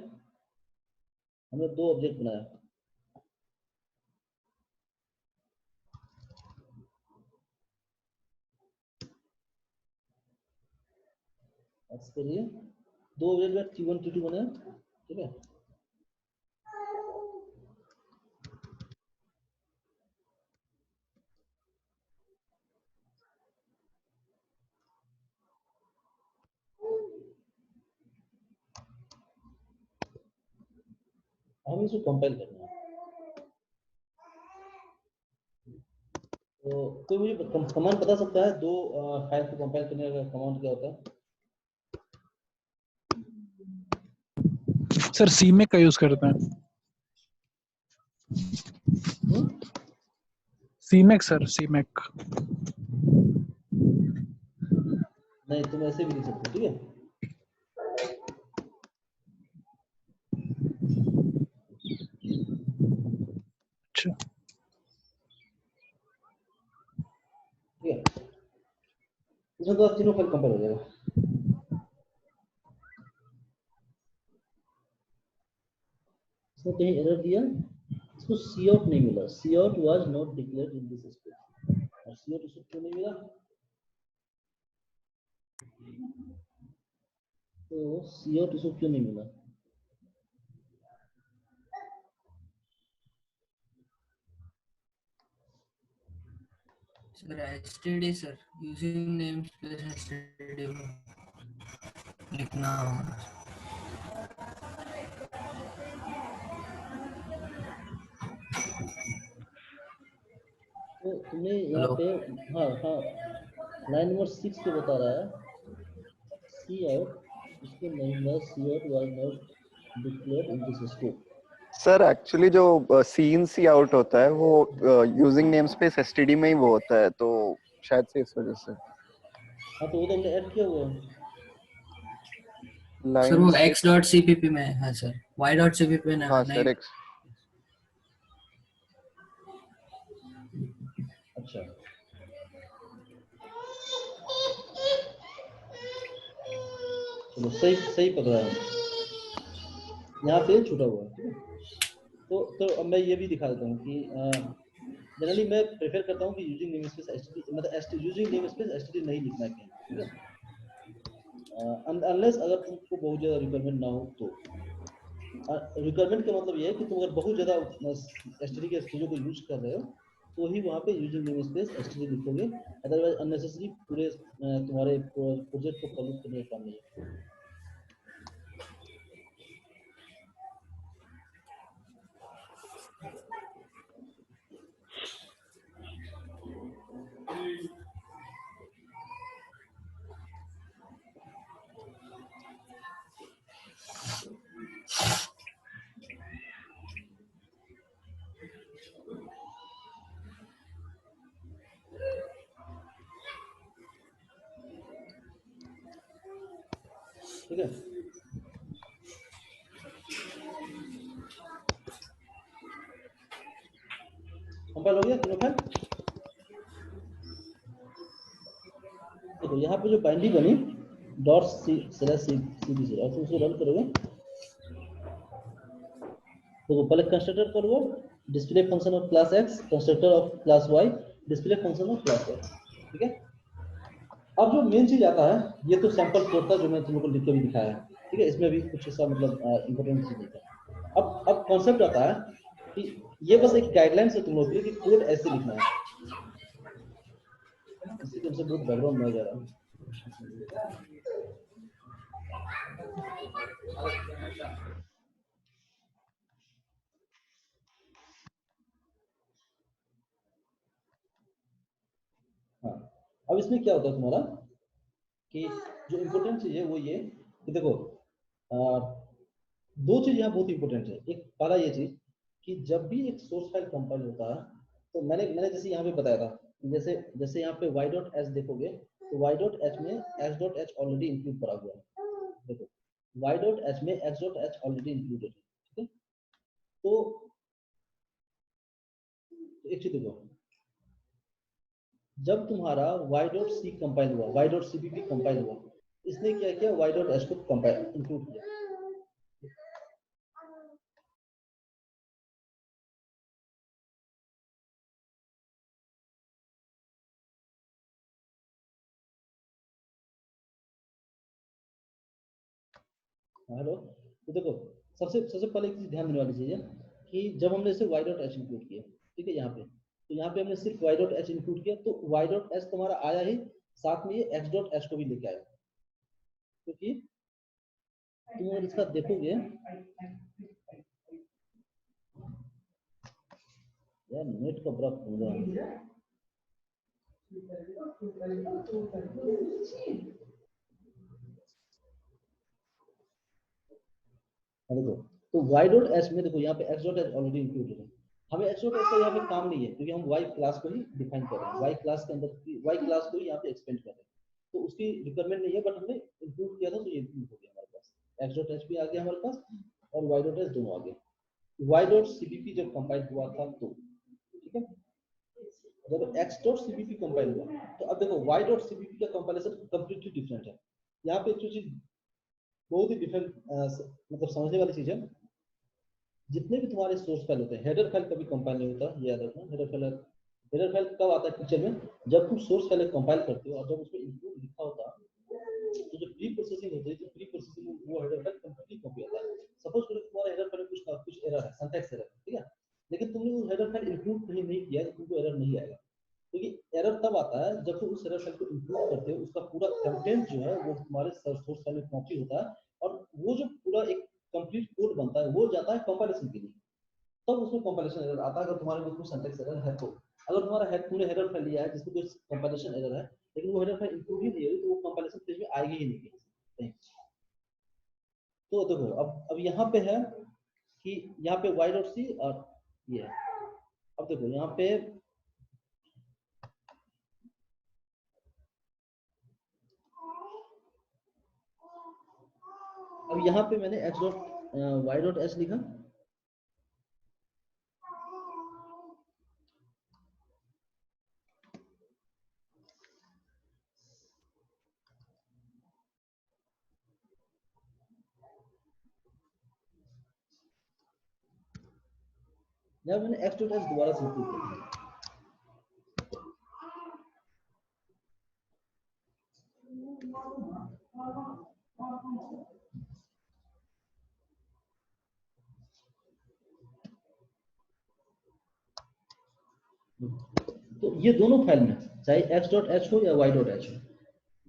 हमने दो ऑब्जेक्ट बनाया, इसके लिए दो ऑब्जेक्ट T1 T2 बनाया, ठीक है। हम इसको कंपाइल करना है, तो कोई मुझे कमांड बता सकता है दो फाइल को कंपाइल करने का कमांड क्या होता है? सर सीमेक का यूज करते हैं। सीमेक सर, सीमेक। नहीं, तुम ऐसे भी लिख सकते हो, ठीक है। अच्छा, ठीक है, इसमें तो तीनों फाइल कंपाइल हो जाएगा। इसमें कहीं एरर दिया, इसको सी आउट नहीं मिला, cout was not declared in this space. और सी आउट इसको क्यों नहीं मिला? तो सी आउट इसको क्यों नहीं मिला? Sir STD sir, using namespace STD लिखना होगा। तो तुमने यहाँ पे हाँ हाँ लाइन नंबर 6 पे बता रहा है सी आउट, इसको नहीं मिला, cout was not declared in this scope. Sir actually जो सीन सी आउट होता है वो यूजिंग नेमस्पेस एसटीडी में ही वो होता है, तो शायद से इस वजह से। हाँ तो वो तो हमने ऐड किया हुआ है। सर वो x.cpp में है सर, y.cpp में हाँ नहीं। Sir x. अच्छा, चलो सही सही पकड़ा है, यहाँ पे छूटा हुआ है, ठीक है। तो अब मैं ये भी दिखा देता हूँ कि जनरली मैं प्रेफर करता हूँ कि यूजिंग नेमस्पेस एसटीडी मतलब यूजिंग नेमस्पेस एसटीडी नहीं लिखना है, ठीक है, अनलेस अगर तुमको बहुत ज्यादा रिक्वायरमेंट ना हो तो। रिक्वायरमेंट का मतलब ये है कि तुम अगर बहुत ज़्यादा एसटीडी के चीज़ों को यूज कर रहे हो तो ही वहाँ पे यूजिंग नेम स्पेस एसटीडी लिखोगे, अदरवाइज अननेसेसरी पूरे तुम्हारे प्रोजेक्ट को पॉल्यूट करने का काम नहीं है। ठीक है, कंपाइल हो गया तीनों फाइल। देखो यहाँ पे जो बाइंडिंग बनी डॉट सी स्लैश cd0 और तुम उसे रन करोगे तो पहले कंस्ट्रक्टर पर वो display function of class x, constructor of class y, display function of class y। ठीक है, अब जो मेन चीज आता है, ये तो सैंपल कोड था जो मैं तुम लोगों को लिख के भी दिखाया है। ठीक है, इसमें भी कुछ ऐसा मतलब इंपॉर्टेंट चीज नहीं था। अब कॉन्सेप्ट आता है कि ये बस एक गाइडलाइन है तुम लोगों के लिए कि कोड ऐसे लिखना है। इससे तुमसे बहुत बैकग्राउंड नॉइज आ रहा है। हाँ, अब इसमें क्या होता है तुम्हारा कि जो इम्पोर्टेंट चीज है वो ये कि देखो दो चीज यहाँ बहुत इंपॉर्टेंट है। एक पहला ये चीज कि जब भी एक सोर्स फाइल कंपाइल होता है तो मैंने जैसे यहाँ पे बताया था, जैसे जैसे यहाँ पे y.h देखोगे तो y.h में x.h ऑलरेडी इंक्लूड करा हुआ है। देखो y.h में x.h ऑलरेडी इंक्लूडेड है। ठीक है, तो एक चीज देखो, जब तुम्हारा y.c कंपाइल हुआ, y.cpp कंपाइल हुआ, इसने क्या किया y.h को कंपाइल इंक्लूड किया। हेलो, तो देखो सबसे सबसे पहले एक चीज ध्यान देने वाली चीज है कि जब हमने इसे y.h इंक्लूड किया, ठीक है, यहाँ पे तो यहाँ पे हमने सिर्फ y.h इंक्लूड किया तो y.h तुम्हारा आया ही, साथ में ये x.h को भी लेके आया, क्योंकि तुम अगर इसका देखोगे यार नेट का बड़ा पंगा है। देखो तो y.h में देखो यहाँ पे x.h ऑलरेडी इंक्लूडेड है, हमें x.h का यहाँ पे काम नहीं है क्योंकि हम y क्लास को ही डिफाइन कर रहे हैं, y क्लास के अंदर y क्लास को ही यहाँ पे एक्सपेंड कर रहे हैं, तो उसकी रिक्वायरमेंट नहीं है, बट हमने इंक्लूड किया था तो ये इंक्लूड हो गया हमारे पास, x.h भी आ गया हमारे पास और y.h दोनों आ गए। y.cpp जब कंपाइल हुआ था तो ठीक है, जब x.cpp कंपाइल हुआ तो अब देखो y.cpp का कंपाइलेशन कंप्लीटली डिफरेंट है। यहाँ पे एक चीज बहुत ही डिफरेंट मतलब समझने वाली चीज है, जितने भी तुम्हारे सोर्स फाइल होते हैं, हेडर फाइल कभी कंपाइल नहीं होता, ये याद रखना। हेडर फाइल कब आता है पिक्चर में, जब तुम सोर्स फाइल कंपाइल करते हो और जब उसमें इंक्लूड लिखा होता है तो जो प्री प्रोसेसिंग होती है, जो प्री प्रोसेसिंग वो हेडर फाइल कंप्लीटली कॉपी आता है। सपोज करो तुम्हारा हेडर फाइल में कुछ एरर है, सिंटैक्स एरर, ठीक है, लेकिन तुमने वो हेडर फाइल इंक्लूड कहीं नहीं किया तो तुमको एरर नहीं आएगा, क्योंकि एरर तब आता है जब तुम उस एरर फाइल को इंक्लूड करते हो, उसका पूरा कंटेंट जो है वो तुम्हारे सोर्स फाइल में कॉपी होता है और वो जो पूरा एक कंप्लीट कोड बनता है वो जाता है कंपाइलेशन के लिए, तब उसमें कंपाइलेशन एरर आता है। अगर तुम्हारे में कोई सिंटैक्स एरर है तो, अगर तुम्हारा हेड तुमने हेडर फाइल लिया है जिसमें कोई कंपाइलेशन एरर है लेकिन वो हेडर फाइल इंक्लूड ही नहीं है तो वो कंपाइलेशन पेज में आएगी ही नहीं। तो देखो अब यहाँ पे है कि यहाँ पे y.c और ये है। अब देखो यहाँ पे अब यहाँ पे मैंने y.h लिखा, यहाँ मैंने x.h दोबारा से इंक्लूड कर दिया। तो ये दोनों फाइल में चाहे x.h हो या y.h हो,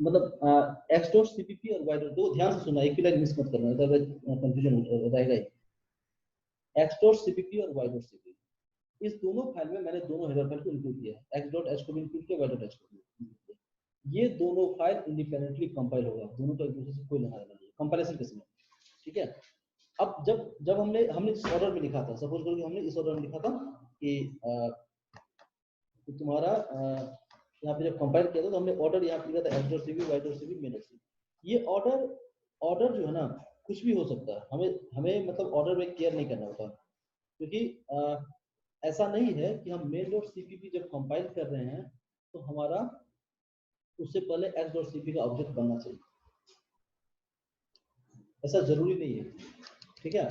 मतलब x.cpp और y. दो ध्यान से सुनना, एक भी लाइन मिस मत करना, तो कंफ्यूजन हो जाएगा। x.cpp और y.cpp इस दोनों फाइल में मैंने दोनों हेडर फाइल को इंक्लूड किया है, x.h को भी इंक्लूड किया, y.h को भी इंक्लूड किया। ये दोनों फाइल इंडिपेंडेंटली कंपाइल होगा, दोनों का एक दूसरे से कोई लेना देना नहीं, कंपैरिजन के समय, ठीक है। अब जब हमने इस ऑर्डर में लिखा था, सपोज करो कि हमने इस ऑर्डर में लिखा था कि तुम्हारा यहाँ पे जब कंपाइल किया था तो हमने ऑर्डर यहाँ पे लिखा था x.cp, y.cp, main.cp। ये ऑर्डर जो है ना कुछ भी हो सकता है, हमें मतलब ऑर्डर में केयर नहीं करना होता, क्योंकि ऐसा नहीं है कि हम main.cpp जब कंपाइल कर रहे हैं तो हमारा उससे पहले x.cp का ऑब्जेक्ट बनना चाहिए, ऐसा जरूरी नहीं है, ठीक है।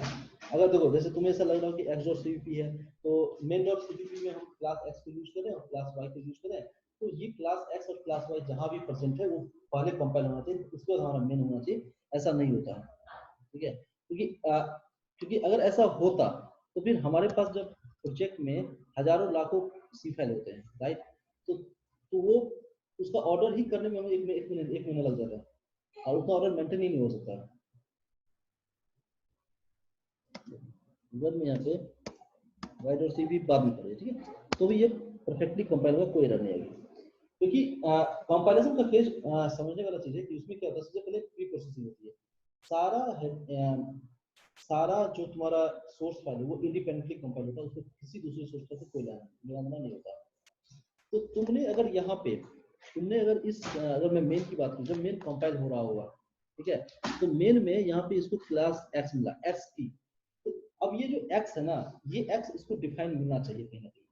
अगर देखो जैसे तुम्हें ऐसा लग रहा हो कि x.cpp है तो main.cpp में हम क्लास x को यूज करें और क्लास y को यूज करें, तो ये क्लास x और क्लास y जहां भी प्रेजेंट है वो पहले कंपाइल होना चाहिए, उसके बाद हमारा मेन होना चाहिए, ऐसा नहीं होता है, ठीक है। क्योंकि अगर ऐसा होता तो फिर हमारे पास जब प्रोजेक्ट में हजारों लाखों सी फाइल होते हैं, राइट, तो वो उसका ऑर्डर ही करने में हमें एक महीना लग जाता है और उतना ऑर्डर मेंटेन ही नहीं हो सकता। में यहाँ पे y.cp बाद में करें, ठीक है, तो भी ये परफेक्टली कंपाइल होगा, कोई एरर नहीं आएगी। क्योंकि कंपाइलेशन का फेज समझने वाला चीज है कि उसमें क्या होता है, सबसे पहले प्री प्रोसेसिंग होती है, सारा जो तुम्हारा सोर्स फाइल है वो इंडिपेंडेंटली कंपाइल होता है, उसको किसी दूसरे सोर्स का कोई लेना नहीं होता। तो तुमने अगर यहाँ पे अगर मैं मेन की बात करूँ, जब मेन कंपाइल हो रहा होगा, ठीक है, तो मेन में यहाँ पे इसको क्लास x मिला, x की, तो अब ये जो x है ना, ये x इसको डिफाइन मिलना चाहिए कहीं ना कहीं,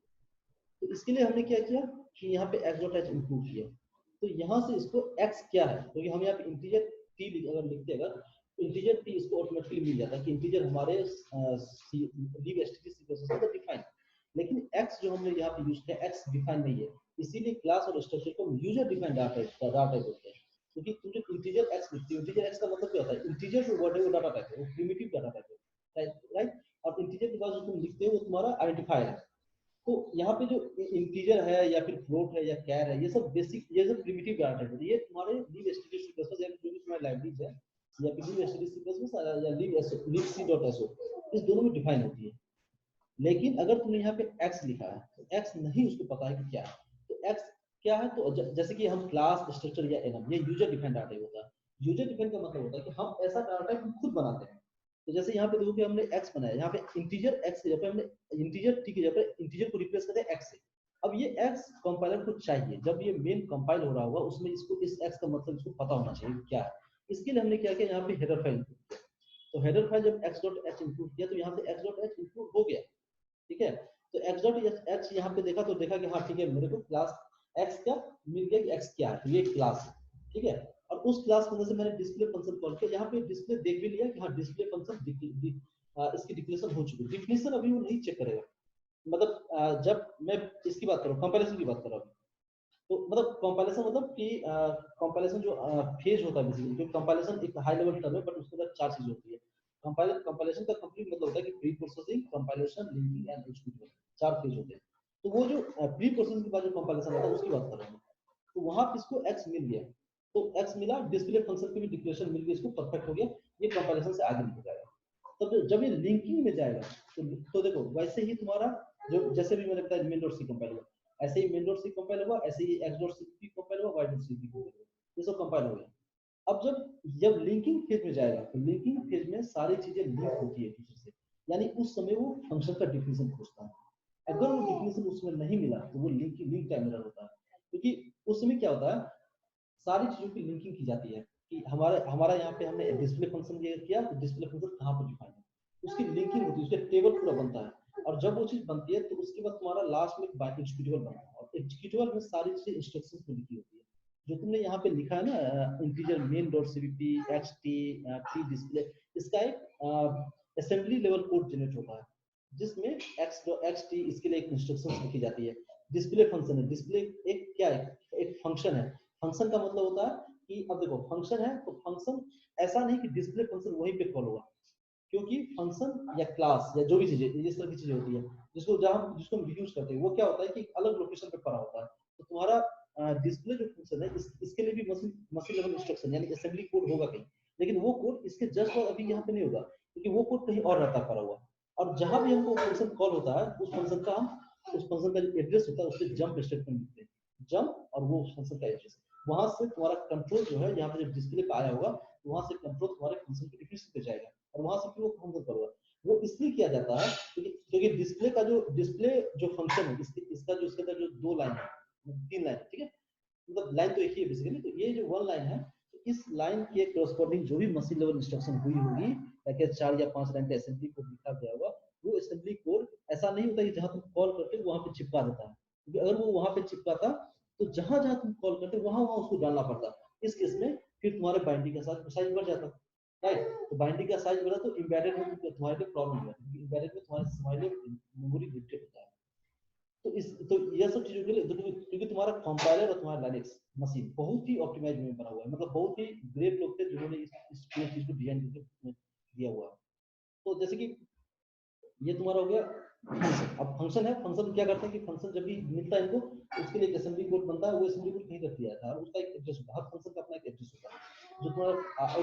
तो इसके लिए हमने क्या किया कि यहाँ पे x.h इंक्लूड किया, तो यहाँ से इसको x क्या है, क्योंकि हम यहाँ पे इंटीजर t अगर लिखते हैं, अगर इंटीजर t इसको ऑटोमेटिकली मिल जाता है कि इंटीजर हमारे लीव std सीक्वेंस से डिफाइन, लेकिन x जो हमने यहाँ पे यूज किया x डिफाइन नहीं है, इसीलिए क्लास और स्ट्रक्चर को यूजर डिफाइंड डाटा टाइप होते हैं। क्योंकि तुम जो इंटीजर x लिखते हो, इंटीजर x का मतलब क्या होता है, इंटीजर जो वर्ड है वो डाटा टाइप है, वो प्रिमिटिव डाटा टाइप है, राइट, और इंटीजर के बाद जो तुम लिखते हो वो तुम्हारा आइडेंटिफायर है। तो यहाँ पे जो इंटीजर है या फिर फ्लोट है या कैर है, ये सब बेसिक, ये सब प्रिमिटिव डाटा टाइप है, ये तुम्हारे लीव std सीक्वेंस या जो भी तुम्हारी लाइब्रेरीज है या फिर लीव std सीक्वेंस या libc.so इस दोनों में डिफाइन होती है। लेकिन अगर तुमने यहाँ पे x लिखा है तो x नहीं उसको पता है कि क्या है, तो x क्या है, तो जैसे कि हम क्लास स्ट्रक्चर या एनम, ये यूजर डिफाइंड डाटा होता है। यूजर डिफाइंड का मतलब होता है कि हम ऐसा डाटा हम खुद बनाते हैं, तो जैसे यहाँ पे देखो कि हमने x बनाया, यहाँ पे इंटीजर x की जगह पे हमने इंटीजर t की जगह पे इंटीजर को रिप्लेस करते हैं x से। अब ये x कंपाइलर को चाहिए, जब ये मेन कंपाइल हो रहा होगा उसमें इसको इस x का मतलब इसको पता होना चाहिए क्या है। इसके लिए हमने क्या किया, यहाँ पे हेडर फाइल, तो हेडर फाइल जब x.h इंक्लूड किया तो यहाँ पे x.h इंक्लूड हो गया, ठीक है। तो x.h यहाँ पे देखा तो देखा कि हाँ ठीक है, मेरे को क्लास x क्या मिल गया कि x क्या है, तो ये क्लास है, ठीक है। और उस क्लास की वजह से मैंने डिस्प्ले फंक्शन कॉल किया, यहाँ पे डिस्प्ले देख भी लिया कि हाँ डिस्प्ले फंक्शन इसकी डिक्लेरेशन हो चुकी है, डिफिनेशन अभी वो नहीं चेक करेगा, मतलब जब मैं इसकी बात करूँ, कंपैरिजन की बात कर रहा हूँ, तो मतलब कंपैरिजन मतलब कि कंपैरिजन जो फेज होता है बेसिकली, क्योंकि कंपैरिजन एक हाई लेवल टर्म है, बट उसके अंदर चार चीजें होती है। कंपाइलेशन का कंप्लीट मतलब होता है कि pre processing, compilation, linking and execution, चार फेज होते हैं। तो वो जो प्री प्रोसेसिंग के बाद जो कंपाइलेशन होता है उसकी बात कर रहा हूं, तो वहां पे इसको x मिल गया, तो x मिला, डिस्प्ले फंक्शन की भी डिक्लेरेशन मिल गई, इसको परफेक्ट हो गया, ये कंपाइलेशन से आगे निकल जाएगा। तब जब ये लिंकिंग में जाएगा तो देखो वैसे ही तुम्हारा जो जैसे भी मैंने बताया main.c कंपाइल हुआ, ऐसे ही main.c कंपाइल हुआ, ऐसे ही x.cp कंपाइल हुआ, y.cp कंपाइल हुआ, ये सब कंपाइल हो गया। अब जब लिंकिंग फेज में जाएगा तो लिंकिंग फेज में सारी चीजें लिंक होती है एक दूसरे से, यानी उस समय वो फंक्शन का डिफिनेशन खोजता है। अगर वो डिफिनेशन उसमें नहीं मिला तो वो लिंक टाइम एरर होता है, क्योंकि उस समय क्या होता है, सारी चीजों की लिंकिंग की जाती है कि हमारा यहाँ पे हमने डिस्प्ले फंक्शन किया, तो डिस्प्ले फंक्शन कहाँ पर डिफाइन है, उसकी लिंकिंग होती है, उसका टेबल पूरा बनता है, और जब वो चीज बनती है तो उसके बाद तुम्हारा लास्ट में एग्जीक्यूटेबल बनता है, और एग्जीक्यूटेबल में सारी चीजें इंस्ट्रक्शंस को लिखी होती है, जो तुमने यहाँ पे लिखा है ना integer main.cpp ht t display, इसका एक असेंबली लेवल कोड जनरेट होता है जिसमें xt इसके लिए एक इंस्ट्रक्शंस लिखी जाती है। डिस्प्ले फंक्शन है, डिस्प्ले एक क्या है, एक फंक्शन है, फंक्शन का मतलब होता है कि अब देखो फंक्शन है तो फंक्शन ऐसा नहीं कि डिस्प्ले फंक्शन वहीं पे कॉल होगा, क्योंकि फंक्शन या क्लास या जो भी चीजें इस तरह की चीजें होती है जिसको हम यूज करते हैं, वो क्या होता है कि अलग लोकेशन पे पड़ा होता है। तो तुम्हारा डिस्प्ले जो फंक्शन है इसके लिए भी मशीन लेवल इंस्ट्रक्शन यानी असेंबली कोड होगा कहीं, लेकिन वो कोड इसके जस्ट और अभी यहाँ पे नहीं होगा, क्योंकि वो कोड कहीं और रहता पड़ा हुआ। और जहां भी हमको फंक्शन कॉल होता है उस फंक्शन का जो एड्रेस होता है उस पर जंप स्टेटमेंट लिखते हैं, जंप और वो फंक्शन का एड्रेस, वहां से तुम्हारा कंट्रोल जो है यहाँ पे जब डिस्प्ले पे आया होगा तो वहां से कंट्रोल तुम्हारे फंक्शन के डिफिनेशन पे जाएगा और वहां से फिर वो फंक्शन करेगा। वो इसलिए किया जाता है क्योंकि डिस्प्ले जो फंक्शन है इसका जो इसके अंदर जो 2 लाइन है, 3 लाइन, ठीक है, मतलब लाइन तो एक ही है बेसिकली। तो ये जो 1 लाइन है, तो इस लाइन के करस्पॉन्डिंग जो भी मशीन लेवल इंस्ट्रक्शन हुई होगी, ताकि 4 या 5 लाइन का असेंबली कोड लिखा गया होगा, वो असेंबली कोड ऐसा नहीं होता कि जहां तुम कॉल करते हो वहां पे चिपका देता है, क्योंकि अगर वो वहां पे चिपकाता तो जहां जहां तुम कॉल करते वहां वहां उसको डालना पड़ता। इस केस में फिर तुम्हारे बाइंडिंग का साइज बढ़ जाता, राइट। तो बाइंडिंग का साइज बढ़ा तो एम्बेडेड में तुम्हारे लिए प्रॉब्लम है, क्योंकि एम्बेडेड में तुम्हारे लिए मेमोरी लिमिटेड होता है। तो ये सब चीजों के लिए क्योंकि तुम्हारा कंपाइलर और तुम्हारा लाइनक्स मशीन बहुत ही ऑप्टिमाइज में बना हुआ है, मतलब बहुत ही ग्रेट लोग थे जिन्होंने इस चीज को डिजाइन करके दिया हुआ है। तो जैसे कि ये तुम्हारा हो गया फंक्शन। अब फंक्शन है, फंक्शन क्या करते हैं कि फंक्शन जब भी मिलता है इनको उसके लिए एक असेंबली कोड बनता है, वो असेंबली कोड कहीं रख दिया था और उसका एक एड्रेस होता है, हर फंक्शन का अपना एक एड्रेस होता है जो तुम्हारा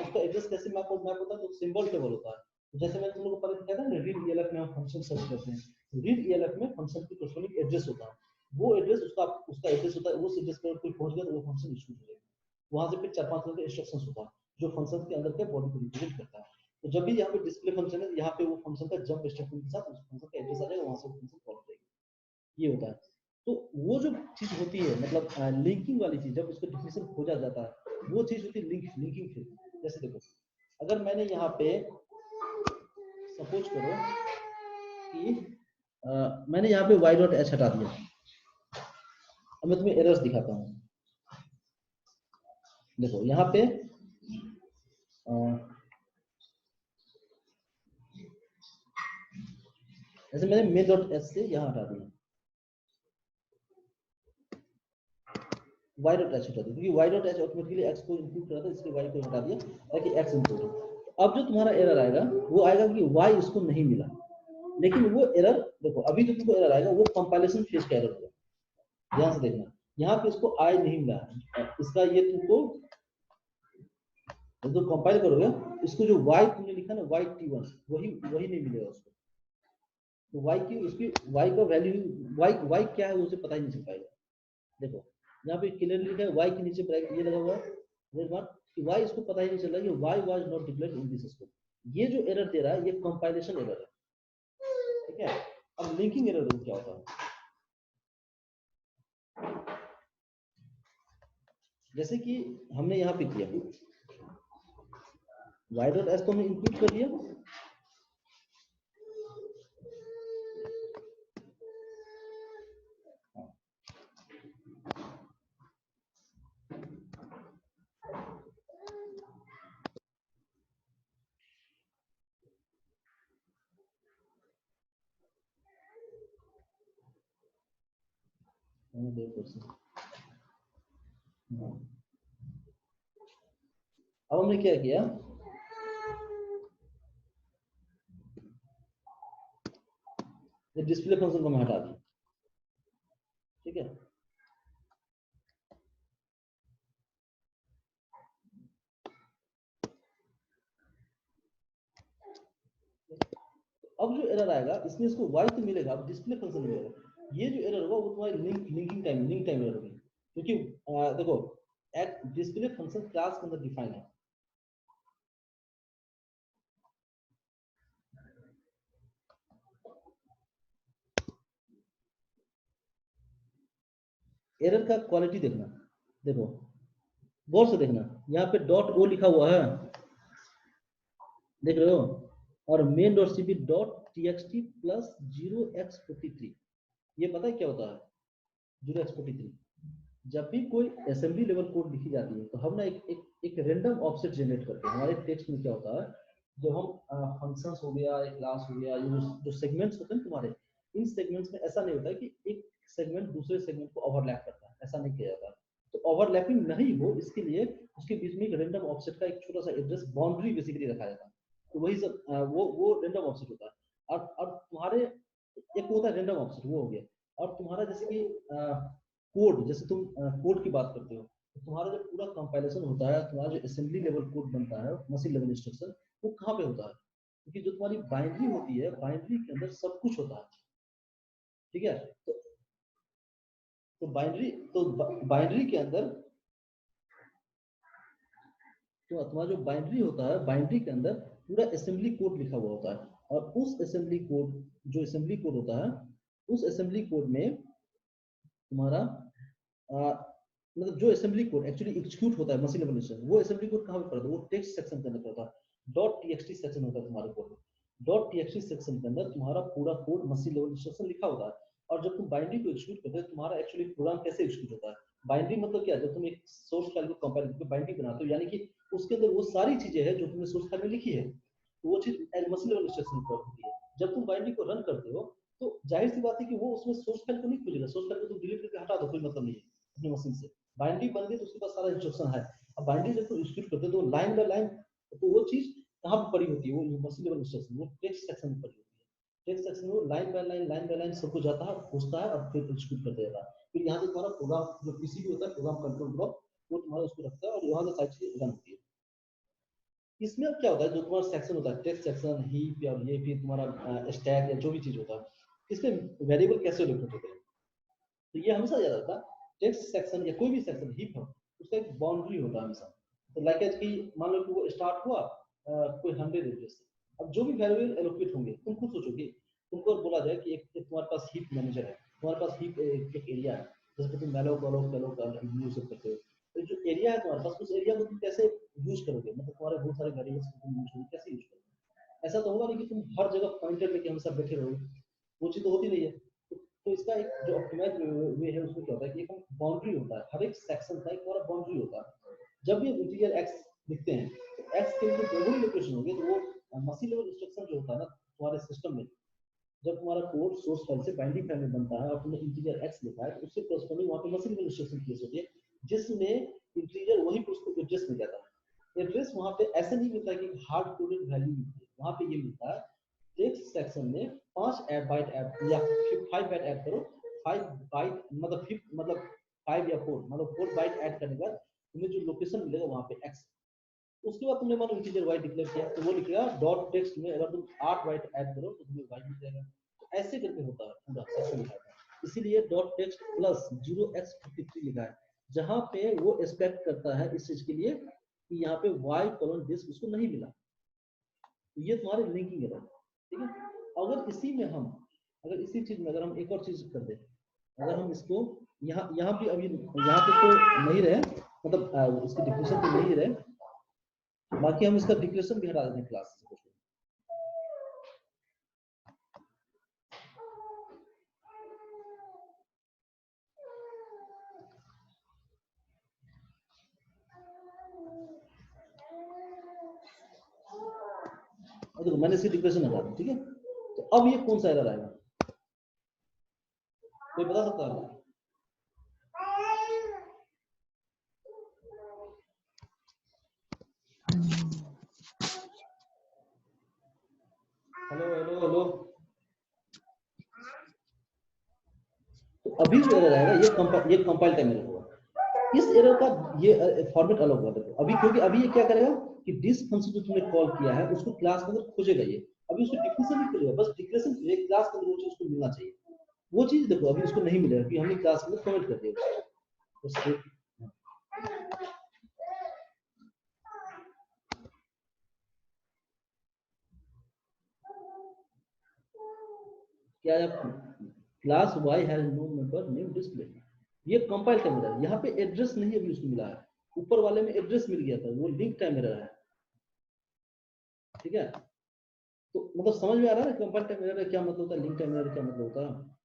उसका एड्रेस कैसे मैप होता है, तो सिंबल टेबल होता है। तो जैसे मैंने तुम लोगों को पहले बताया था ना, रीड ELF में हम फंक्शन सर्च करते हैं, रीड ELF में फंक्शन की कॉरस्पॉन्डिंग एड्रेस होता है, वो एड्रेस उसका एड्रेस होता है, उस एड्रेस पर कोई पहुंच गया तो वो फंक्शन इशू हो जाएगा। वहां से फिर 4-5 तरह के इंस्ट्रक्शंस होता है जो फंक्शन के अंदर के बॉडी को रिप्रेजेंट करता है। तो जब भी यहाँ पे डिस्प्ले फंक्शन है, यहाँ पे वो फंक्शन का जंप स्टेटमेंट के साथ उस फंक्शन का एड्रेस आ जाएगा, वहां से फंक्शन कॉल करेगा। ये होता है। तो वो जो चीज होती है मतलब लिंकिंग वाली चीज, जब उसका डिफिनेशन खोजा जाता है वो चीज होती है लिंकिंग फिर। जैसे देखो, अगर मैंने यहाँ पे सपोज करो कि मैंने यहाँ पे y.h हटा दिया, अब मैं तुम्हें एरर्स दिखाता हूँ। देखो यहाँ पे जैसे मैंने main.h से यहाँ हटा दिया, y.h हटा दिया, क्योंकि y.h ऑटोमेटिकली x को इंक्लूड करता है, इसलिए y को हटा दिया ताकि x इंक्लूड हो। अब जो तुम्हारा एरर आएगा वो आएगा कि y इसको नहीं मिला, लेकिन वो एरर देखो अभी जो तुमको एरर आएगा वो कंपाइलेशन फेज का एरर होगा। ध्यान से देखना, यहाँ पे इसको I नहीं मिला, इसका ये तुमको जब तुम कंपाइल करोगे इसको जो y तुमने लिखा ना yt1 वही नहीं मिलेगा उसको। तो y की उसकी y का वैल्यू y क्या है उसे पता ही नहीं चल पाएगा। देखो यहाँ पे क्लियरली लिखा है y के नीचे ब्रैकेट ये लगा हुआ है, कि y इसको पता ही नहीं चल रहा कि y was not declared in this scope। ये जो एरर दे रहा है ये कंपाइलेशन एरर है, ठीक है। अब लिंकिंग एरर क्या होता है, जैसे कि हमने यहाँ पे किया y.s को हमने इंक्लूड कर दिया, अब हमने क्या किया, डिस्प्ले फंक्शन को मैं हटा दिया, ठीक है। अब जो एरर आएगा इसमें इसको y तो मिलेगा, अब डिस्प्ले फंक्शन मिलेगा। ये जो एरर होगा वो तुम्हारी लिंक टाइम एरर होगी, क्योंकि देखो एट डिस्प्ले फंक्शन क्लास के अंदर डिफाइन है। एरर का क्वालिटी देखना, देखो गौर से देखना, यहाँ पे .o लिखा हुआ है, देख रहे हो, और main.cp.txt प्लस 0x43, ये पता है क्या होता है 0x43? जब भी कोई असेंबली लेवल कोड लिखी जाती है तो हम ना एक रैंडम ऑफसेट जनरेट करते हैं। हमारे टेक्स्ट में क्या होता है, जो हम फंक्शंस हो गया, एक क्लास हो गया, ये जो सेगमेंट्स होते हैं तुम्हारे, इन सेगमेंट्स में ऐसा नहीं होता है कि एक सेगमेंट दूसरे सेगमेंट को ओवरलैप करता है, ऐसा नहीं किया जाता। तो ओवरलैपिंग नहीं हो इसके लिए उसके बीच में एक रैंडम ऑफसेट का एक छोटा सा एड्रेस बाउंड्री बेसिकली रखा जाता है। तो वही सब वो रैंडम ऑफसेट होता है। और तुम्हारे एक होता है रैंडम ऑफसेट, वो हो गया। और तुम्हारा जैसे कि कोड, जैसे तुम कोड की बात करते हो, तो तुम्हारा जब पूरा कंपाइलेशन होता है, तुम्हारा जो असेंबली लेवल कोड बनता है, मशीन लेवल इंस्ट्रक्शन, वो कहाँ पे होता है? क्योंकि जो तुम्हारी बाइनरी होती है, बाइनरी के अंदर सब कुछ होता है, ठीक है। तो बाइनरी के अंदर तो तुम्हारा जो बाइनरी होता है, बाइनरी के अंदर पूरा असेंबली कोड लिखा हुआ होता है। और उस असेंबली कोड, जो असेंबली कोड होता है, उस असेंबली कोड में तुम्हारा मतलब जो असेंबली कोड एक्चुअली एग्जीक्यूट होता है मशीन लेवल इंस्ट्रक्शन, वो असेंबली कोड कहाँ पे पड़ता है? वो टेक्स्ट सेक्शन के अंदर पड़ता है। डॉट टीएक्सटी सेक्शन होता है तुम्हारे कोड में। डॉट टीएक्सटी सेक्शन के अंदर तुम्हारा पूरा कोड मशीन लेवल इंस्ट्रक्शन लिखा होता है। और जब तुम बाइनरी को एग्जीक्यूट करते हो, तुम्हारा एक्चुअली प्रोग्राम कैसे एग्जीक्यूट होता है? बाइनरी मतलब क्या है? जब तुम एक सोर्स फाइल को कंपाइल करके बाइनरी बनाते हो, यानी कि उसके अंदर वो सारी चीजें हैं जो तुमने सोर्स फाइल में लिखी है, तो वो चीज मशीन लेवल इंस्ट्रक्शन पर होती है। जब तुम बाइनरी को रन करते हो, तो जाहिर सी बात है कि वो उसमें सोर्स फाइल को नहीं खोजेगा। सोर्स फाइल को तुम डिलीट करके हटा दो, कोई मतलब नहीं है अपनी मशीन से। बाइनरी बन गई तो उसके पास सारा इंस्ट्रक्शन है। अब बाइनरी जब तुम एग्जीक्यूट करते हो, तो लाइन बाय लाइन, तो वो चीज कहाँ पर पड़ी होती है? वो मशीन लेवल इंस्ट्रक्शन, वो टेक्स्ट सेक्शन में पड़ी होती है। टेक्स्ट सेक्शन में लाइन बाय लाइन सब कुछ जाता है, पूछता है, और फिर एग्जीक्यूट कर देता है। फिर यहाँ से तुम्हारा प्रोग्राम जो पीसीबी होता है, प्रोग्राम कंट्रोल ब्लॉक, वो तुम्हारा उसको रखता है, और यहाँ से सारी चीजें रन होती है। इसमें अब क्या होता है, जो तुम्हारा सेक्शन होता है, टेक्स्ट सेक्शन, हीप, या ये फिर तुम्हारा स्टैक, या जो भी चीज होता है, इसमें वेरिएबल कैसे लोकेट होते हैं? तो ये हमेशा याद रखता, टेक्स्ट सेक्शन या कोई भी सेक्शन हीप हो, उसका एक बाउंड्री होता है हमेशा। तो लाइक एज कि मान लो कि वो स्टार्ट हुआ कोई 100 एड्रेस से। अब जो भी वेरिएबल एलोकेट होंगे, तुम खुद सोचोगे, तुमको बोला जाए कि एक तुम्हारे पास हीप मैनेजर है, तुम्हारे पास हीप एक एरिया है, जैसे तुम मैलोक यूज करते हो। तो जो एरिया है तुम्हारे पास, उस एरिया को तुम कैसे यूज करोगे? मतलब तुम्हारे बहुत सारे वेरिएबल्स को तुम यूज करोगे, कैसे यूज करोगे? ऐसा तो होगा नहीं कि तुम हर जगह पॉइंटर लेके हमेशा बैठे रहोगे, वो चीज तो होती नहीं है। तो इसका एक जो ऑप्टिमाइज वे है, उसमें क्या होता है कि एक बाउंड्री होता है, हर एक सेक्शन का एक पूरा बाउंड्री होता है। जब भी इंटीजर एक्स लिखते हैं, तो एक्स के जो भी लोकेशन होगी, तो वो मशीन लेवल इंस्ट्रक्शन जो होता है ना तुम्हारे सिस्टम में, जब तुम्हारा कोड सोर्स फाइल से बाइनरी फाइल में बनता है और तुमने इंटीजर एक्स लिखा है, तो उससे करस्पॉन्डिंग वहां पे मशीन लेवल इंस्ट्रक्शन प्लेस होती है, जिसमें इंटीजर वही पे उसको एड्रेस मिल जाता है। एड्रेस वहां पे ऐसे नहीं मिलता है कि हार्ड कोडेड वैल्यू मिलती है, वहां पे ये मिलता है टेक्स्ट सेक्शन में 5 बाइट ऐड या 5 बाइट ऐड करो, 5 बाइट मतलब 5 या 4, मतलब 4 बाइट ऐड करने के बाद तुम्हें जो लोकेशन मिलेगा वहां पे एक्स। उसके बाद तुमने मानो इंटीजर वाई डिक्लेयर किया, तो वो लिखेगा डॉट टेक्स्ट में, अगर तुम 8 बाइट ऐड करो तो तुम्हें वाई मिल जाएगा। तो ऐसे करके होता है पूरा सेक्शन लिखा है। इसीलिए डॉट टेक्स्ट प्लस 0x53 लिखा है, जहां पे वो एक्सपेक्ट करता है इस चीज के लिए कि यहाँ पे वाई कॉलन डिस्क उसको नहीं मिला। तो ये तुम्हारे लिंकिंग एरर, ठीक है। अगर इसी चीज में अगर हम एक और चीज कर दे, अगर हम इसको यहाँ भी अभी यहाँ पे तो नहीं रहे, मतलब इसकी डिक्लेरेशन तो नहीं रहे, बाकी हम इसका डिक्लेरेशन भी हटा देते हैं क्लास से। देखो मैंने इसकी डिक्लेरेशन हटा दी, ठीक है। तो अब ये कौन सा एरर आएगा, कोई बता सकता है? Hello hello hello. तो अभी जो एरर आएगा, ये कंपाइल टाइम एरर होगा। इस एरर का ये फॉर्मेट अलग होगा देखो अभी, क्योंकि अभी ये क्या करेगा कि डिस्क फंक्शन जो तुमने कॉल किया है उसको क्लास के अंदर खोजेगा। ये अभी उसको डिक्लेरेशन नहीं खोजेगा, बस डिक्लेरेशन क्लास के अंदर वो चीज उसको मिलना चाहिए। वो चीज देखो अभी उसको नहीं मिलेगा क्योंकि हमने क्लास के अंदर कमेंट कर दिया उसको। क्या class y has no member name display, ये कंपाइल टाइम एरर। यहाँ पे एड्रेस नहीं अभी उसको मिला है, ऊपर वाले में एड्रेस मिल गया था, वो लिंक टाइम एरर है, ठीक है। तो मतलब समझ में आ रहा है कंपाइल टाइम एरर क्या मतलब होता है, लिंक टाइम एरर क्या मतलब होता है?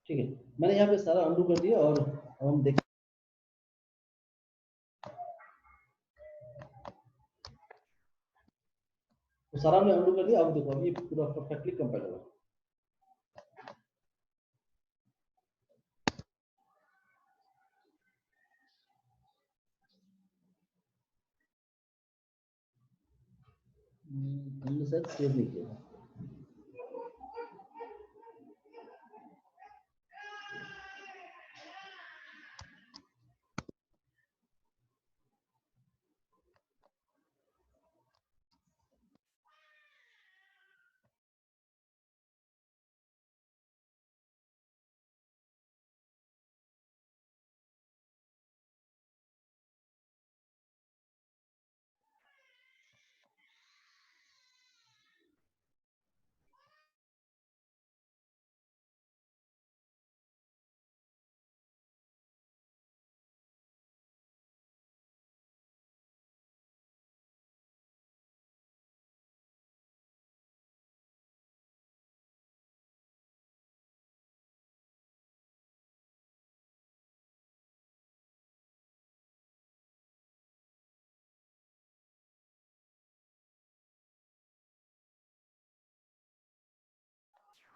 ठीक है, मैंने यहाँ पे सारा अनडू कर दिया और अब हम देख तो सारा हमने अनडू कर दिया। अब देखो अब ये पूरा परफेक्टली कंपाइल होगा। हमने शायद सेव नहीं किया।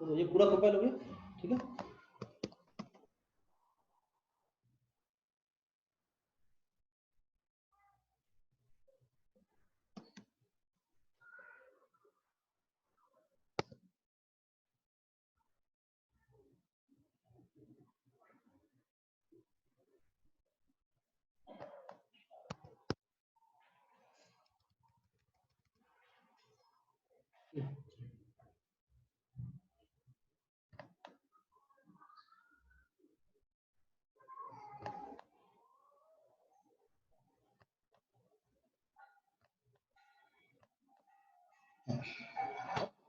तो ये पूरा कंपाइल हो गया, ठीक है।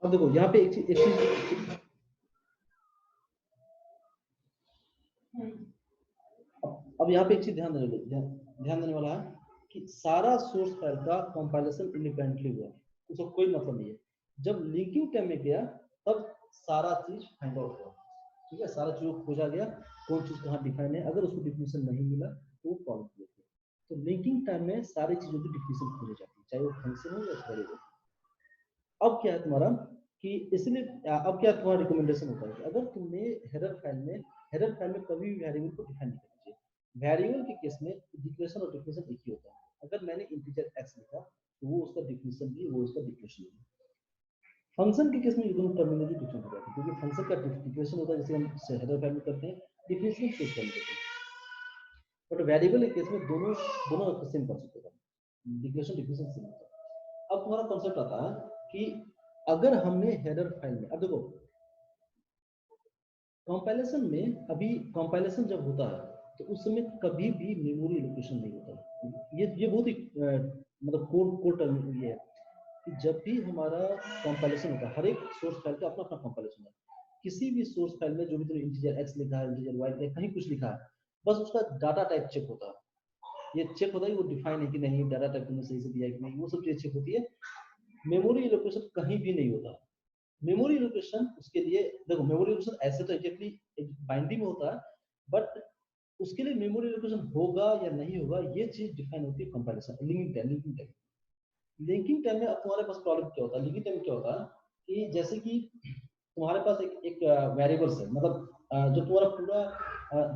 अब देखो यहाँ पे एक चीज अब यहाँ पे एक चीज ध्यान देने वाला है कि सारा सोर्स फाइल का कंपाइलेशन इंडिपेंडेंटली हुआ, उसका कोई मतलब नहीं है। जब लिंकिंग टाइम में गया तब सारा चीज फाइंड आउट हुआ, ठीक है, सारा चीज खोजा गया कौन चीज कहाँ डिफाइन है। अगर उसको डिफिनेशन नहीं मिला तो वो प्रॉब्लम क्रिएट हुई। तो लिंकिंग टाइम में सारी चीजों की डिफिनेशन खोजी जाती है, चाहे वो फंक्शन हो या वेरिएबल। अब क्या है तुम्हारा कि इसलिए अब क्या तुम्हारा रिकमेंडेशन होता है कि अगर तुमने हेडर फाइल में कभी भी वेरिएबल को डिफाइन नहीं करना चाहिए। वेरिएबल के केस में डिक्लेरेशन और डिफिनेशन एक ही होता है। अगर मैंने इंटीजर x लिखा तो वो उसका डिफिनेशन भी, वो उसका डिक्लेरेशन भी। फंक्शन के केस में ये दोनों टर्मिनोलॉजी डिफरेंट हो जाती है, क्योंकि फंक्शन का डिक्लेरेशन होता है जैसे हम हेडर फाइल में करते हैं, डिफिनेशन सेट कर देते हैं। बट वेरिएबल के केस में दोनों सेम कॉन्सेप्ट होता है, डिक्लेरेशन डिफिनेशन सेम होता है। अब तुम्हारा कॉन्सेप्ट आता है कि अगर हमने हेडर फाइल में, अब देखो कंपाइलेशन में, अभी कंपाइलेशन जब होता है तो उस समय कभी भी मेमोरी एलोकेशन नहीं होता। ये बहुत ही मतलब कोर टर्म ये है कि जब भी हमारा कंपाइलेशन होता है, हर एक सोर्स फाइल का अपना अपना कंपाइलेशन है। किसी भी सोर्स फाइल में जो भी तुमने इंटीजर x लिखा है, इंटीजर y लिखा है, कहीं कुछ लिखा है, बस उसका डाटा टाइप चेक होता है। ये चेक होता है कि वो डिफाइन है कि नहीं, डाटा टाइप तुमने सही से दिया है कि नहीं, वो सब चीजें चेक होती है। मेमोरी एलोकेशन कहीं भी नहीं होता। मेमोरी एलोकेशन उसके लिए देखो, मेमोरी एलोकेशन ऐसे तो एग्जैक्टली बाइंडिंग में होता है, बट उसके लिए मेमोरी एलोकेशन होगा या नहीं होगा ये चीज डिफाइन होती है compilation, linking time. Linking time में अब तुम्हारे पास प्रॉब्लम क्या होता है, लिंकिंग टाइम क्या होता है कि जैसे कि तुम्हारे पास एक वेरिएबल्स है, मतलब जो तुम्हारा पूरा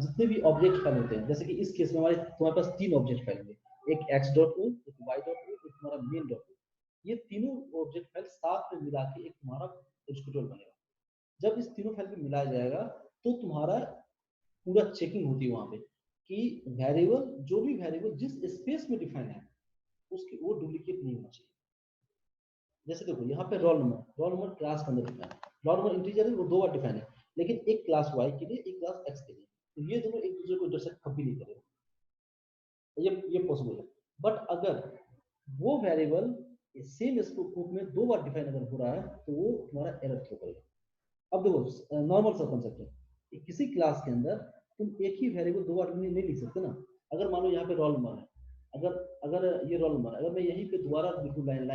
जितने भी ऑब्जेक्ट फाइल होते हैं, जैसे कि इस केस में तुम्हारे पास 3 ऑब्जेक्ट फाइल होंगे, एक x.o, एक y.o, एक तुम्हारा main.o। ये तीनों ऑब्जेक्ट फाइल साथ में मिला के एक तुम्हारा एग्जीक्यूटेबल बनेगा। जब इस तीनों फाइल को मिलाया जाएगा तो तुम्हारा पूरा चेकिंग होती है वहां पे कि वेरिएबल, जो भी वेरिएबल जिस स्पेस में डिफाइन है उसकी वो डुप्लीकेट नहीं होना चाहिए। जैसे देखो यहाँ पे रोल नंबर क्लास के अंदर डिफाइन है, रोल नंबर इंटीजर है, वो 2 बार डिफाइन है, लेकिन एक क्लास y के लिए, एक क्लास x के लिए, तो ये दोनों एक दूसरे को इंटरसेक्ट कभी नहीं करेगा, ये पॉसिबल है। बट अगर वो वेरिएबल सेम स्कोप में 2 बार डिफाइन अगर हो रहा है तो वो तुम्हारा एरर थ्रो करेगा। अब देखो नॉर्मल सा कॉन्सेप्ट है कि किसी क्लास के अंदर तुम एक ही वेरिएबल 2 बार नहीं लिख सकते ना। अगर मान लो यहाँ पे रोल नंबर है, अगर ये रोल नंबर, अगर मैं यहीं पे दोबारा लिखूं लाइन,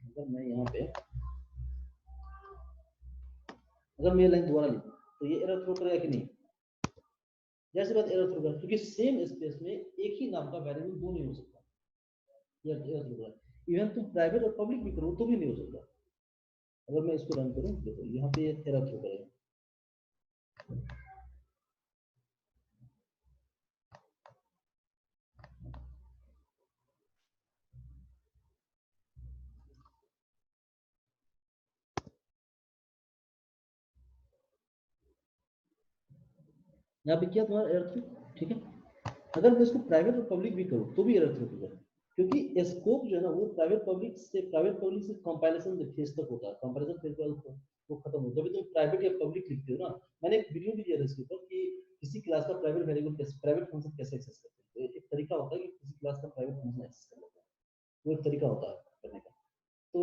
अगर मैं यहाँ पे अगर मैं ये लाइन दोबारा लिखूं तो ये एरर थ्रो करेगा कि नहीं? जैसे बात एरर थ्रो करेगा, क्योंकि सेम स्पेस में एक ही नाम का वेरिएबल दो नहीं हो सकता, ये एरर थ्रो करेगा। इवन तुम प्राइवेट और पब्लिक भी करो तो भी नहीं हो सकता। अगर मैं इसको रन करूं, देखो यहाँ पे एरर थ्रो करेगा। यहाँ पे क्या तुम्हारा एरर थ्रो, ठीक है। अगर मैं इसको प्राइवेट और पब्लिक भी करूँ तो भी एरर थ्रो होगा, क्योंकि स्कोप जो है ना वो प्राइवेट पब्लिक से कंपाइलेशन फेज तक होता है, कंपैरिजन फेज पर वो खत्म होता है। जब तुम प्राइवेट या पब्लिक लिखते हो ना, मैंने एक वीडियो भी दिया है इसके ऊपर कि किसी क्लास का प्राइवेट वेरिएबल कैसे, प्राइवेट फंक्शन कैसे एक्सेस करते हैं। तो एक तरीका होता है कि किसी क्लास का प्राइवेट फंक्शन एक्सेस कर लेते हैं, वो एक तरीका होता है करने का। तो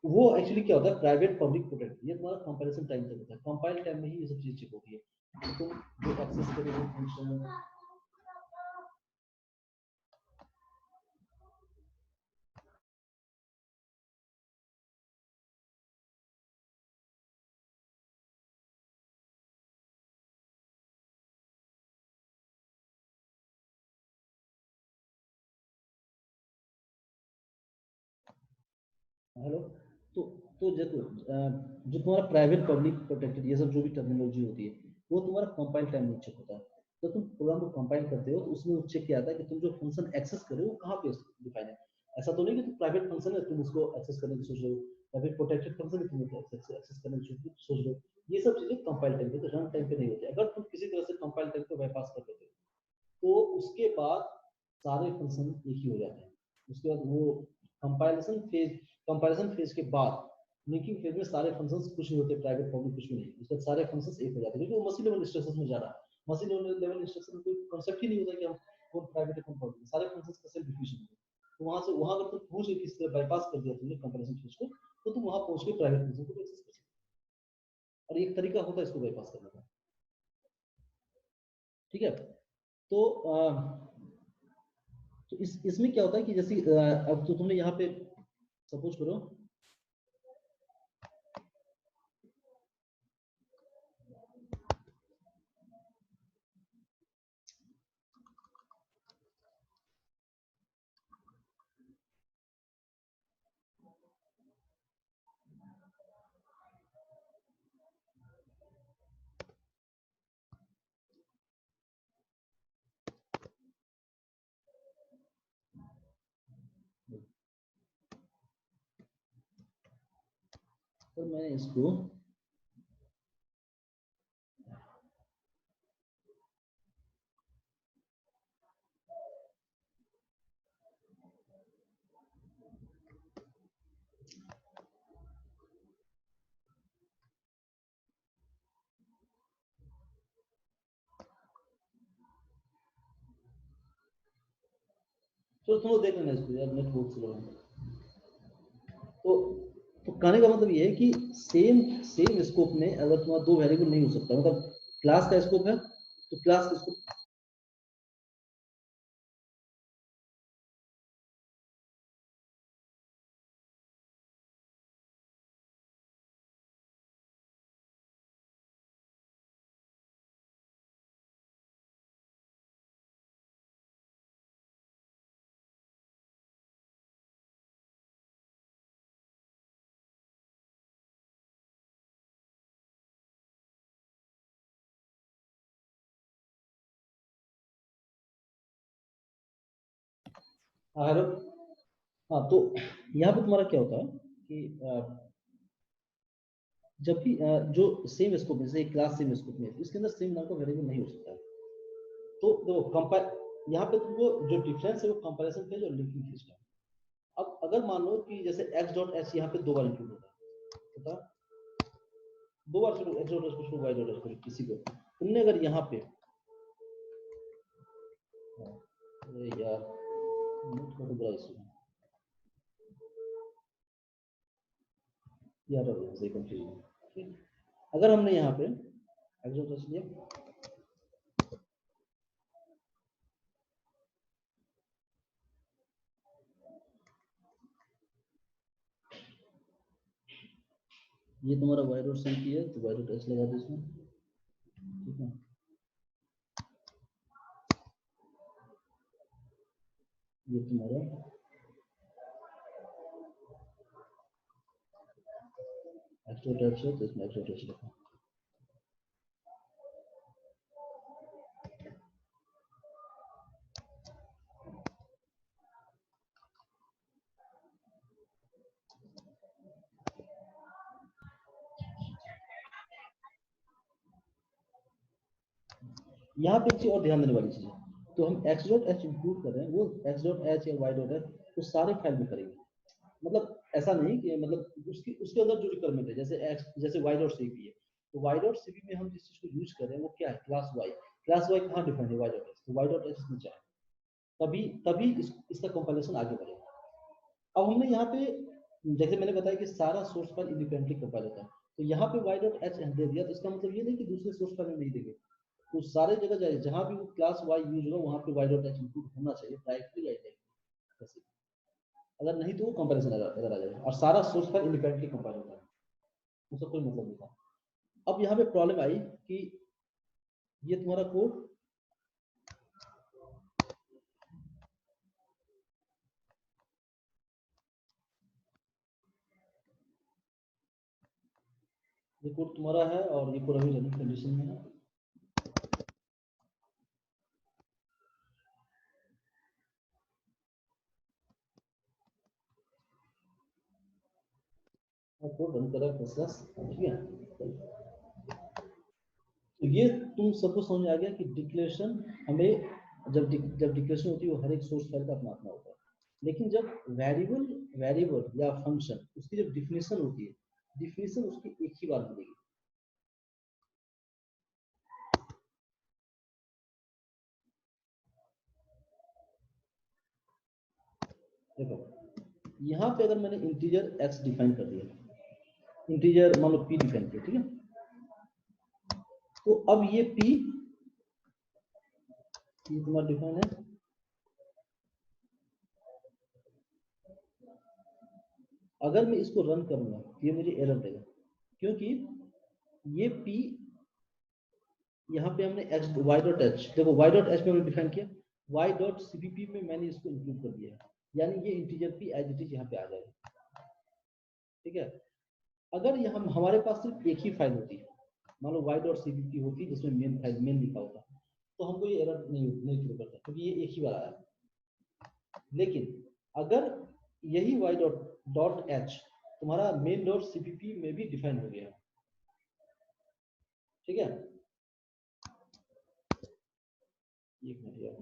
वो एक्चुअली क्या होता है, प्राइवेट पब्लिक प्रोटेक्ट, ये तुम्हारा कंपैरिजन टाइम तक होता है, कंपाइल टाइम में ही ये सब चीजें चेक होती है। तो तुम जो एक्सेस करोगे फंक्शन, हेलो, तो देखो जो तुम्हारा प्राइवेट पब्लिक प्रोटेक्टेड ये सब जो भी टर्मिनोलॉजी होती है वो तुम्हारा कंपाइल टाइम में चेक होता है। तो तुम प्रोग्राम को कंपाइल करते हो तो उसमें वो चेक किया जाता है कि तुम जो फंक्शन एक्सेस कर रहे हो वो कहाँ पे डिफाइन है। ऐसा तो नहीं कि तुम प्राइवेट फंक्शन है तुम उसको एक्सेस करने की सोच रहे हो, या फिर प्रोटेक्टेड फंक्शन है तुम एक्सेस करने की सोच रहे हो। ये सब चीजें कंपाइल टाइम पे, रन टाइम पे नहीं होती। अगर तुम किसी तरह से कंपाइल टाइम को बाईपास कर देते हो तो उसके बाद सारे फंक्शन एक ही हो जाते हैं। उसके बाद वो कंपाइलेशन फेज, कंपैरिजन फेज के बाद लिंकिंग फेज में सारे फंक्शंस कुछ नहीं होते, प्राइवेट पब्लिक कुछ भी नहीं, उसके बाद सारे फंक्शंस एक हो जाते हैं, क्योंकि वो मशीन लेवल इंस्ट्रक्शंस में जा रहा है। मशीन लेवल इंस्ट्रक्शन में कोई कांसेप्ट ही नहीं होता कि हम कौन प्राइवेट है कौन पब्लिक, सारे फंक्शंस का सेल्फ डिफिनेशन है। तो वहां से वहां अगर तुम पहुंच गए, किसी तरह बाईपास कर दिया तुमने कंपैरिजन फेज को, तो तुम वहां पहुंच के प्राइवेट फंक्शन को एक्सेस कर सकते हो। और एक तरीका होता है इसको बाईपास करने का, ठीक है। तो तो इसमें क्या होता है कि जैसे अब तो तुमने यहाँ पे सपोज करो तो मैंने इसको तो तुम लोग देख लेना इसको यार, नेट बहुत स्लो है। तो कहने का मतलब ये है कि सेम स्कोप में अगर तुम्हारा दो वेरिएबल नहीं हो सकता, मतलब क्लास का स्कोप है तो क्लास का स्कोप, हाँ हेलो, हाँ तो यहाँ पे तुम्हारा क्या होता है कि जब भी जो सेम स्कोप में, जैसे क्लास सेम स्कोप में, इसके अंदर सेम नाम का वेरिएबल नहीं हो सकता है। तो देखो कंपेयर, यहाँ पे तुमको जो डिफरेंस है वो कंपैरिजन फेज और लिंकिंग फेज का। अब अगर मान लो कि जैसे x डॉट h यहाँ पे दो बार इंक्लूड होता है, दो बार छोड़ो, x डॉट h को छोड़ो, y डॉट h को, किसी को तुमने अगर यहाँ पे, अरे यार नोट को तो बड़ा इशू है यार, सही कंफ्यूजन। अगर हमने यहाँ पे x डॉट h लिया, ये तुम्हारा वाई डॉट सी पी है, तो वाई डॉट एच लगा दो इसमें, ठीक है। ये तुम्हारा एक्स डॉट एच है, तो इसमें एक्स डॉट एच लिखा। यहाँ पे एक चीज और ध्यान देने वाली चीज है, तो हम एक्स डॉट एच इंक्लूड कर रहे हैं, वो एक्स डॉट एच या वाई डॉट एच तो सारे फाइल में करेंगे। मतलब ऐसा नहीं कि मतलब उसके अंदर जो रिक्वायरमेंट है, जैसे एक्स जैसे वाई डॉट सीपी है, तो वाई डॉट सीपी में हम जिस चीज को यूज कर रहे हैं वो क्या है, क्लास वाई। क्लास वाई कहाँ डिफाइंड है, वाई डॉट एच, तो वाई डॉट एच इसमें चाहिए, तभी तभी इसका कंपाइलेशन आगे बढ़ेगा। अब हमने यहाँ पे जैसे मैंने बताया कि सारा सोर्स फाइल इंडिपेंडेंटली कंपाइल होता है, तो यहाँ पे वाई डॉट एच दे दिया, तो इसका मतलब ये नहीं कि दूसरे सोर्स फाइल में नहीं देंगे, तो सारे जगह जाए जहां भी वो क्लास वाई यूज होगा वहां पे वाई डॉट एच इंक्लूड होना चाहिए, डायरेक्टली या इनडायरेक्टली। अगर नहीं तो वो कंपैरिजन एरर आ जाएगा, और सारा सोर्स फाइल इंडिपेंडेंटली कंपाइल होता है, उसका कोई मतलब नहीं था। अब यहाँ पे प्रॉब्लम आई कि ये तुम्हारा कोड तुम्हारा है और ये पूरा भी रनिंग कंडीशन में है। कोड रन कर रहा है प्रोसेस, ठीक है। तो ये तुम सबको समझ में आ गया कि डिक्लेरेशन हमें जब डिक्लेरेशन होती है वो हर एक सोर्स फाइल का अपना अपना होता है, लेकिन जब वेरिएबल या फंक्शन उसकी जब डिफिनेशन होती है, डिफिनेशन उसकी एक ही बार मिलेगी। देखो यहाँ पे अगर मैंने इंटीजर x डिफाइन कर दिया, इंटीजर मान लो p डिफाइन किया, ठीक है, तो अब ये p तुम्हारा डिफाइन है, अगर मैं इसको रन करूंगा तो ये मुझे एरर देगा, क्योंकि ये p यहाँ पे हमने x y डॉट h, देखो y डॉट h में हमने डिफाइन किया, y डॉट cpp में मैंने इसको इंक्लूड कर दिया है, यानी ये integer p as it is यहाँ पे आ जाएगा, ठीक है। अगर यहाँ हमारे पास सिर्फ एक ही फाइल होती है, मान लो y डॉट cpp होती जिसमें मेन फाइल मेन लिखा होता, तो हमको ये एरर नहीं शुरू करता, क्योंकि ये एक ही बार आया। लेकिन अगर यही y डॉट h तुम्हारा मेन डॉट cpp में भी डिफाइन हो गया, ठीक है। एक मिनट यार,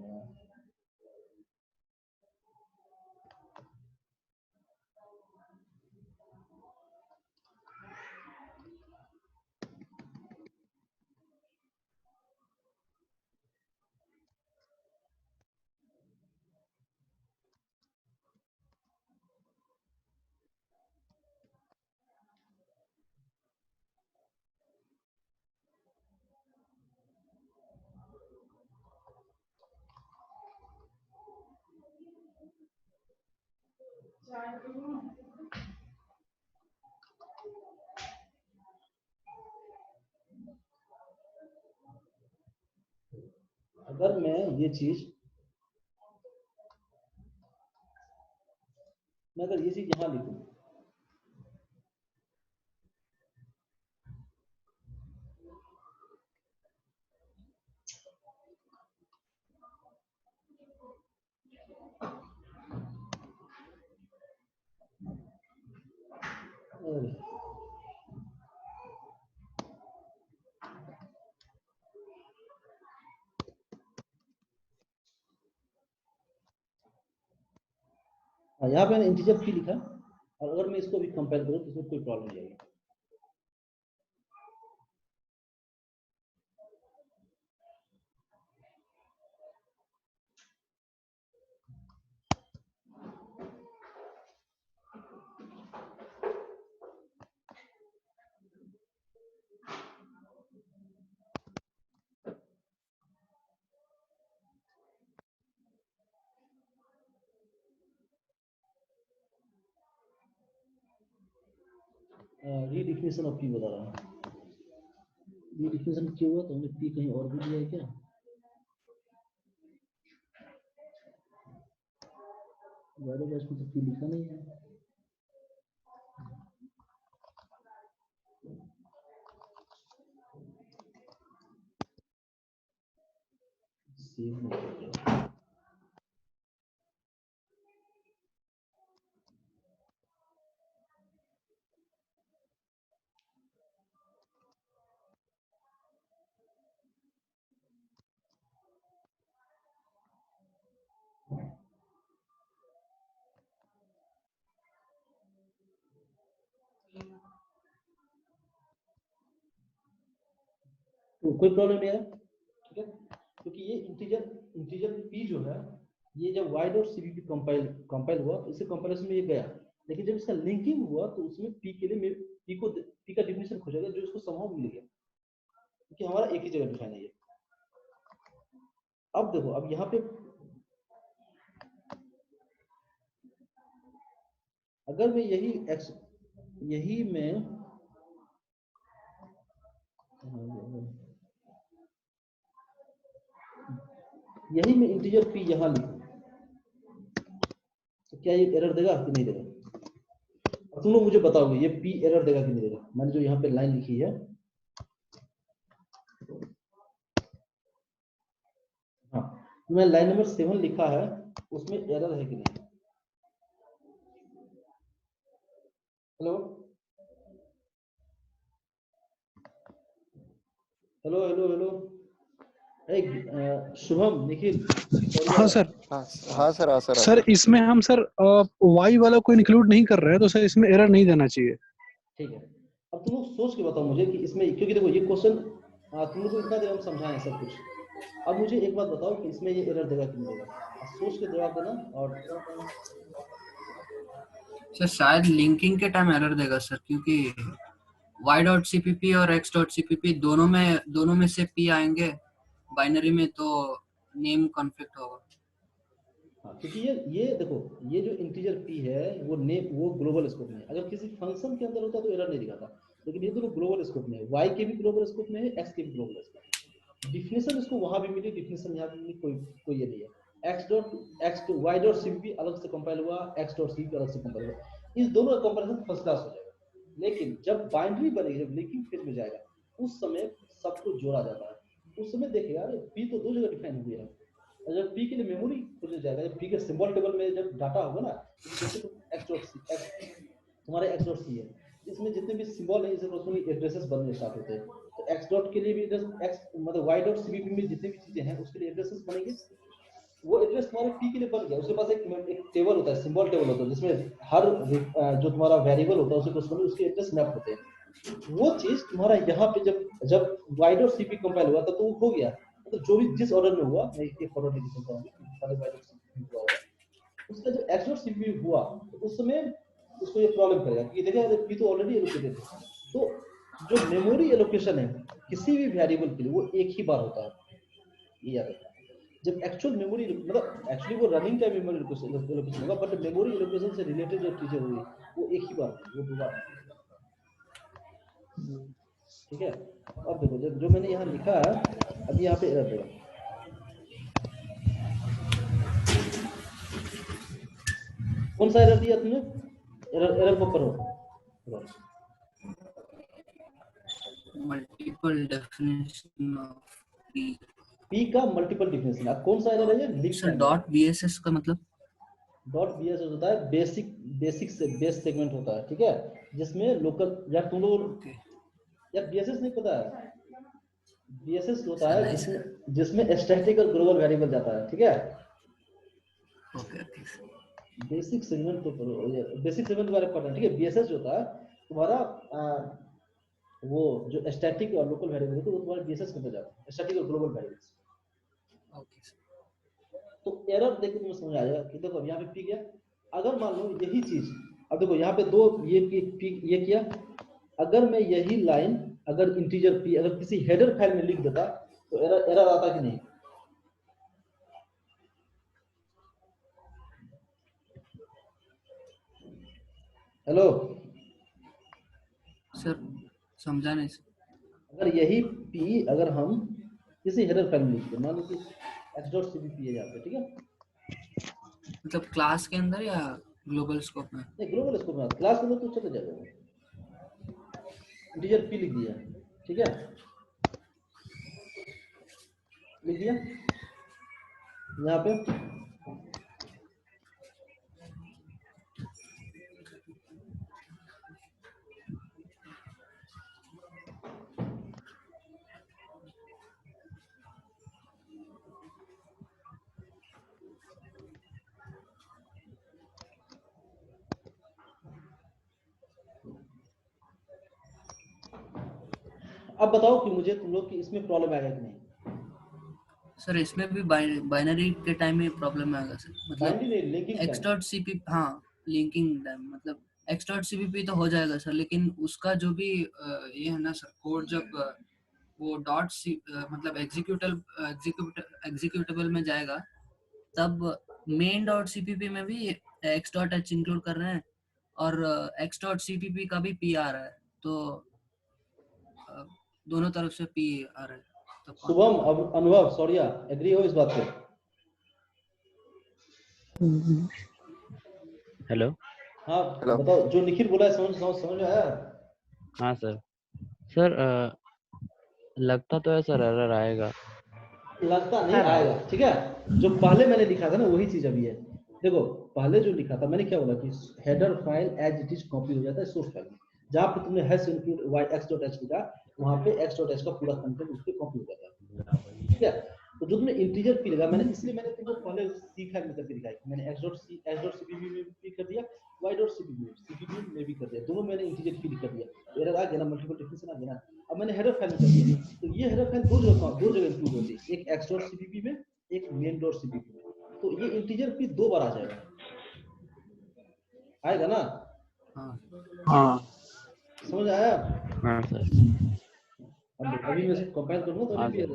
अगर मैं ये चीज यहाँ लिखूं, यहाँ पे मैंने इंटीजर p लिखा, और अगर मैं इसको भी कंपेयर करूँ तो इसमें कोई प्रॉब्लम नहीं आएगी। रीडिफिनेशन ऑफ पी बता रहा हूँ। रीडिफिनेशन क्यों हुआ, तो हमने पी कहीं और भी दिया है क्या? वायरल बैच में तो पी लिखा नहीं है। सेव नहीं किया। तो कोई प्रॉब्लम नहीं है, ठीक है, क्योंकि ये इंटीजर पी जो है, ये जब वाई डॉट सीपीपी कंपाइल हुआ तो इसे कंपाइलेशन में ये गया, लेकिन जब इसका लिंकिंग हुआ तो उसमें पी के लिए पी का डिफिनेशन खोजा गया जो इसको संभव मिल गया, क्योंकि हमारा एक ही जगह डिफाइन है ये। अब देखो, अब यहाँ पे अगर मैं यही मैं इंटीजर पी यहाँ लिखूं तो क्या ये एरर देगा कि नहीं देगा? अब तुम लोग मुझे बताओगे ये पी एरर देगा कि नहीं देगा? मैंने जो यहाँ पे लाइन लिखी है, हाँ, मैं लाइन नंबर 7 लिखा है, उसमें एरर है कि नहीं? Hello hello hello hello, Shubham, Nikhil. हाँ सर। हाँ सर, सर इसमें हम सर वाई वाला को इंक्लूड नहीं कर रहे हैं, तो सर इसमें एरर नहीं देना चाहिए। ठीक है, अब तुम लोग सोच के बताओ मुझे कि इसमें, क्योंकि देखो ये क्वेश्चन तुम लोग को इतना देर हम समझाएं सब कुछ, अब मुझे एक बात बताओ कि इसमें ये एरर देगा कि नहीं देगा? सोच के जवाब देना। और सर शायद लिंकिंग के टाइम एरर देगा सर, क्योंकि y.cpp और x.cpp दोनों में से p आएंगे बाइनरी में, तो नेम कॉन्फ्लिक्ट होगा। हाँ, क्योंकि ये देखो, ये जो इंटीजर p है वो ग्लोबल स्कोप में है। अगर किसी फंक्शन के अंदर होता तो एरर नहीं दिखाता, लेकिन ये दोनों ग्लोबल स्कोप में है, y के भी ग्लोबल स्कोप में है, x के भी ग्लोबल स्कोप में। डिफिनेशन इसको वहां भी मिली, डिफिनेशन यहाँ भी मिली, कोई ये नहीं है। y.cpp अलग से कंपाइल हुआ, x.cpp अलग से कंपाइल हुआ, इस दोनों का कंपैरिजन फर्स्ट क्लास हो जाएगा। लेकिन जब बाइनरी बनेगी, जब लिंकिंग फेज में जाएगा, उस समय सबको जोड़ा जाता है। उस समय देखिएगा, अरे p तो दो जगह डिफाइन हुई है, और जब p के लिए मेमोरी खोजा जाएगा, जब p के सिंबल टेबल में जब डाटा होगा ना, जैसे तो तुम्हारे x.c है, इसमें जितने भी सिंबल है, इसे उसमें एड्रेसेस बनने स्टार्ट होते हैं। तो x डॉट के लिए भी एड्रेस, x मतलब y.cpp में जितने भी चीजें हैं उसके लिए एड्रेसेस बनेंगे। वो एड्रेस तुम्हारे p के लिए बन गया, उसके पास एक टेबल होता है, सिंबल टेबल होता है, जिसमें हर जो तुम्हारा वेरिएबल होता है उसके उसके एड्रेस मैप होते हैं। वो चीज तुम्हारा यहाँ पे जब y.cp कंपाइल हुआ था तो वो हो गया, तो जो भी जिस ऑर्डर में हुआ, मैं एक ऑर्डर लिख देता हूँ, पहले y.cp हुआ होगा, उसका जो x.cp हुआ तो उस समय उसको ये प्रॉब्लम करेगा कि देखिए p तो ऑलरेडी एलोकेटेड है। तो जो मेमोरी एलोकेशन है किसी भी वेरिएबल के लिए वो एक ही बार होता है, ये याद रखना। जब एक्चुअल मेमोरी मतलब एक्चुअली वो रनिंग टाइम मेमोरी एलोकेशन होगा, बट मेमोरी एलोकेशन से रिलेटेड जो चीजें हुई वो एक ही बार, वो दो बार, ठीक है। अब देखो जो मैंने यहाँ लिखा है, अभी यहाँ पे एरर देगा। कौन सा एरर दिया तुमने? एरर को करो। मल्टीपल डेफिनेशन ऑफ p का मल्टीपल डिफिनेशन। अब कौन सा एरर है ये? सर डॉट bss का मतलब? डॉट bss होता है बेस सेगमेंट होता है, ठीक है, जिसमें लोकल, यार तुम लोग यार bss नहीं पता है? bss होता है जिसमें स्टैटिक और ग्लोबल वेरिएबल जाता है, ठीक है। ओके बेसिक सेगमेंट तो बेसिक सेगमेंट के बारे में पढ़ना, ठीक है। bss जो होता है तुम्हारा वो जो स्टैटिक और लोकल वेरिएबल होते हैं वो तुम्हारे bss के अंदर जाते हैं, स्टैटिक और ग्लोबल वेरिएबल्स। तो एरर देख के तुम्हें समझ आ जाएगा कि देखो अब यहाँ पे पी गया। अगर मान लो यही चीज, अब देखो यहाँ पे दो ये किया, अगर मैं यही लाइन अगर इंटीजर पी अगर किसी हेडर फाइल में लिख देता तो एरर आता कि नहीं? हेलो सर समझा नहीं सर। अगर यही पी अगर हम किसी हेडर फाइल में लिखते हैं, मान लो कि x.cpp है यहाँ पे, ठीक है, मतलब क्लास के अंदर या ग्लोबल स्कोप में? नहीं ग्लोबल स्कोप में क्लास में तो चले जाएगा, इंटीजर पी लिख दिया, ठीक है, लिख दिया यहाँ पे, अब बताओ कि मुझे तुम लोग कि इसमें प्रॉब्लम आएगा कि नहीं। सर इसमें भी बाइनरी के टाइम में प्रॉब्लम आएगा सर, मतलब बाइनरी नहीं, लिंकिंग एक्स डॉट सीपी, हाँ लिंकिंग टाइम, मतलब एक्स डॉट सीपीपी तो हो जाएगा सर, लेकिन उसका जो भी ये है ना सर कोड, जब वो डॉट सी मतलब एग्जीक्यूटेबल में जाएगा, तब मेन डॉट सीपीपी में भी एक्स डॉट एच इंक्लूड कर रहे हैं और एक्स डॉट सीपीपी का भी पी आ रहा है, तो दोनों तरफ से पी आ रहा है। तो शुभम, अब अनुभव, सौर्या, एग्री हो इस बात पे? हेलो। हाँ हेलो। बताओ, जो निखिल बोला है समझ आया? हाँ सर। सर लगता तो है सर एरर आएगा। लगता नहीं आएगा, ठीक है, जो पहले मैंने लिखा था ना वही चीज अभी है। देखो पहले जो लिखा था मैंने क्या बोला कि header file as it is copy हो जाता है सोर्स फाइल में, जहाँ पे तुमने हैश इंक्लूड y(x.h) लिखा, वहाँ पे x.h का पूरा कंटेंट उस पे कॉपी हो जाता है, ठीक है। तो जो तुमने इंटीजर पी लगा, मैंने इसलिए मैंने तुमको पहले सी फाइल में करके दिखाया, मैंने x.cpp में भी कर दिया, y.cpp में भी कर दिया, दोनों मैंने इंटीजर पी कर दिया, एरर आ गया ना, मल्टीपल डेफिनेशन आ गया ना। अब मैंने हेडर फाइल में कर दिया, तो ये हेडर फाइल दो जगह इंक्लूड होती है, एक x.cpp में, एक main.cpp में, तो ये इंटीजर पी दो बार आ जाएगा, आएगा ना? हाँ समझ आया? हाँ सर। अब अभी मैं कंपाइल करूंगा तो अभी भी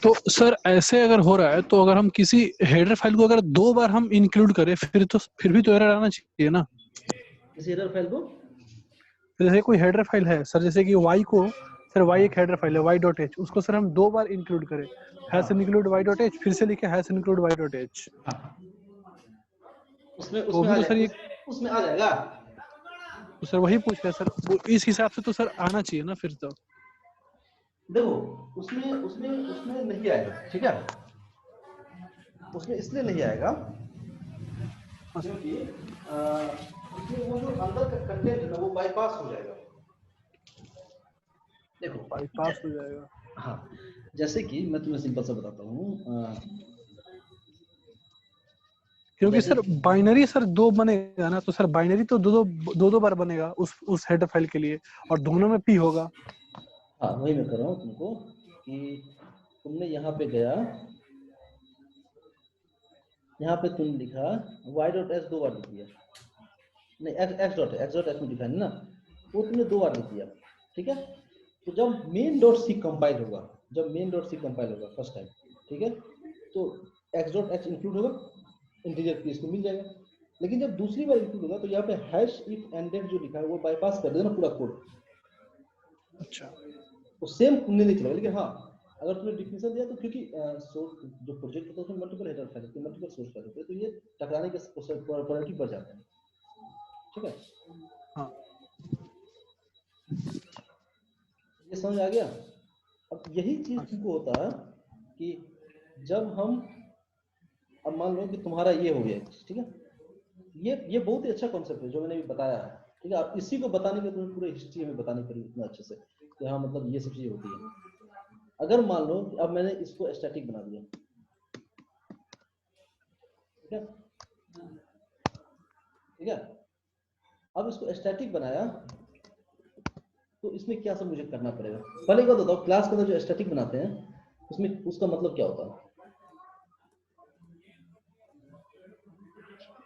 तो सर ऐसे अगर हो रहा है तो अगर हम किसी हेडर फाइल को अगर 2 बार हम इंक्लूड करें फिर भी तो एरर आना चाहिए ना। इस हेडर फाइल को, जैसे कोई हेडर फाइल है सर, जैसे कि y को, सर y एक हेडर फाइल है y.h, उसको सर हम 2 बार इंक्लूड करें, हैश इंक्लूड y.h, फिर से लिखे हैश इंक्लूड y.h, उसमें तो उसमें भी आ तो सर ये, जाएगा, उसमें आ जाएगा। तो सर वही पूछ रहे हैं सर, वो इस हिसाब से तो सर आना चाहिए ना फिर तो। देखो उसमें उसमें उसमें नहीं आएगा, ठीक है, उसमें इसलिए नहीं आएगा क्योंकि उसमें वो जो अंदर का कंटेंट है ना वो बाईपास हो जाएगा। देखो बाईपास हो जाएगा। हाँ, जैसे कि मैं तुम्हें सिंपल सा बताता हूँ, क्योंकि जैसे सर बाइनरी सर 2 बनेगा ना, तो सर बाइनरी तो दो बार बनेगा उस हेडर फाइल के लिए, और दोनों में पी होगा। हाँ वही मैं कर रहा हूँ तुमको कि तुमने यहाँ पे गया, यहाँ पे तुम लिखा y.h 2 बार लिख दिया, नहीं x.h में लिखा है ना, वो तुमने 2 बार लिख दिया, ठीक है। तो जब main.c कंपाइल होगा, फर्स्ट टाइम, ठीक है, तो x.h इंक्लूड होगा, इंटीजर पी इसको मिल जाएगा। लेकिन जब दूसरी बार इंक्लूड होगा तो यहाँ पे हैश इफ एंडेड जो लिखा है वो बाईपास कर देगा ना पूरा कोड। अच्छा, तो सेम तुमने नहीं चलेगा, लेकिन हाँ अगर तुमने डिफिनेशन दिया तो क्योंकि सोर्स जो प्रोजेक्ट होता है उसमें मल्टीपल हेडर फाइल होते हैं, मल्टीपल सोर्स फाइल होते हैं, तो ये टकराने के प्रोबेबिलिटी बढ़ जाता है, ठीक है। हाँ ये समझ आ गया? अब यही चीज तुमको होता है कि जब हम, अब मान लो कि तुम्हारा ये हो गया, ठीक है, ये बहुत ही अच्छा कॉन्सेप्ट है जो मैंने भी बताया है, ठीक है। आप इसी को बताने के तुम्हें पूरे हिस्ट्री में बतानी पड़ी इतना अच्छे से कि हाँ मतलब ये सब चीजें होती है। अगर मान लो कि अब मैंने इसको स्टैटिक बना दिया, ठीक है, ठीक है, अब इसको स्टैटिक बनाया तो इसमें क्या सब मुझे करना पड़ेगा? पहले एक बात बताओ, क्लास के अंदर जो स्टैटिक बनाते हैं उसमें उसका मतलब क्या होता है?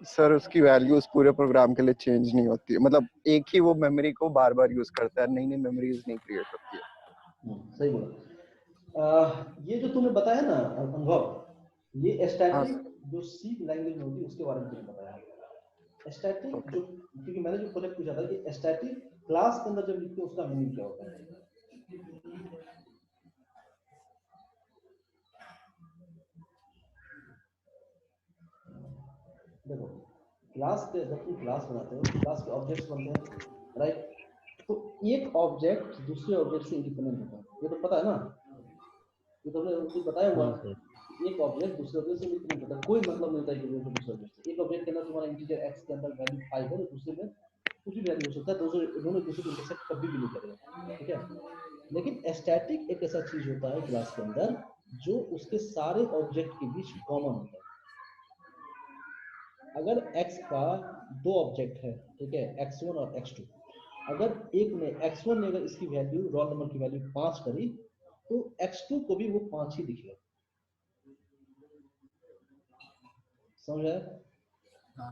सर उसकी वैल्यूज पूरे प्रोग्राम के लिए चेंज नहीं होती है, मतलब एक ही वो मेमोरी को बार बार यूज करता है, नई नई मेमोरीज नहीं क्रिएट होती है। सही बोला। ये जो तुमने बताया ना अनुभव, ये हाँ स्टैटिक जो सी लैंग्वेज में होती है उसके बारे में तुमने बताया, स्टैटिक Okay. जो, क्योंकि मैंने जो प्रोजेक्ट पूछा था कि स्टैटिक क्लास के अंदर जब लिखते हैं उसका मीनिंग क्या होता है। देखो क्लास के जब तुम क्लास बनाते हो, क्लास के ऑब्जेक्ट्स बनते हैं, राइट। तो एक ऑब्जेक्ट दूसरे ऑब्जेक्ट से इंडिपेंडेंट होता है, ये तो पता है ना, ये तो हमने कुछ बताया हुआ है। एक ऑब्जेक्ट दूसरे ऑब्जेक्ट से इंडिपेंडेंट होता है, कोई मतलब नहीं होता है कि वो दूसरे ऑब्जेक्ट से। एक ऑब्जेक्ट के अंदर तुम्हारा इंटीजर x के अंदर वैल्यू 5 है, तो दूसरे में कुछ भी वैल्यू हो सकता है, दोनों दूसरे को इंटरसेक्ट कभी भी नहीं करेगा, ठीक है। लेकिन स्टैटिक एक ऐसा चीज होता है क्लास के अंदर जो उसके सारे ऑब्जेक्ट के बीच कॉमन होता है। अगर x का दो ऑब्जेक्ट है, ठीक है, x1 और x2, अगर एक ने x1 ने अगर इसकी वैल्यू रोल नंबर की वैल्यू 5 करी, तो x2 को भी वो 5 ही दिखेगा। समझ आया? हाँ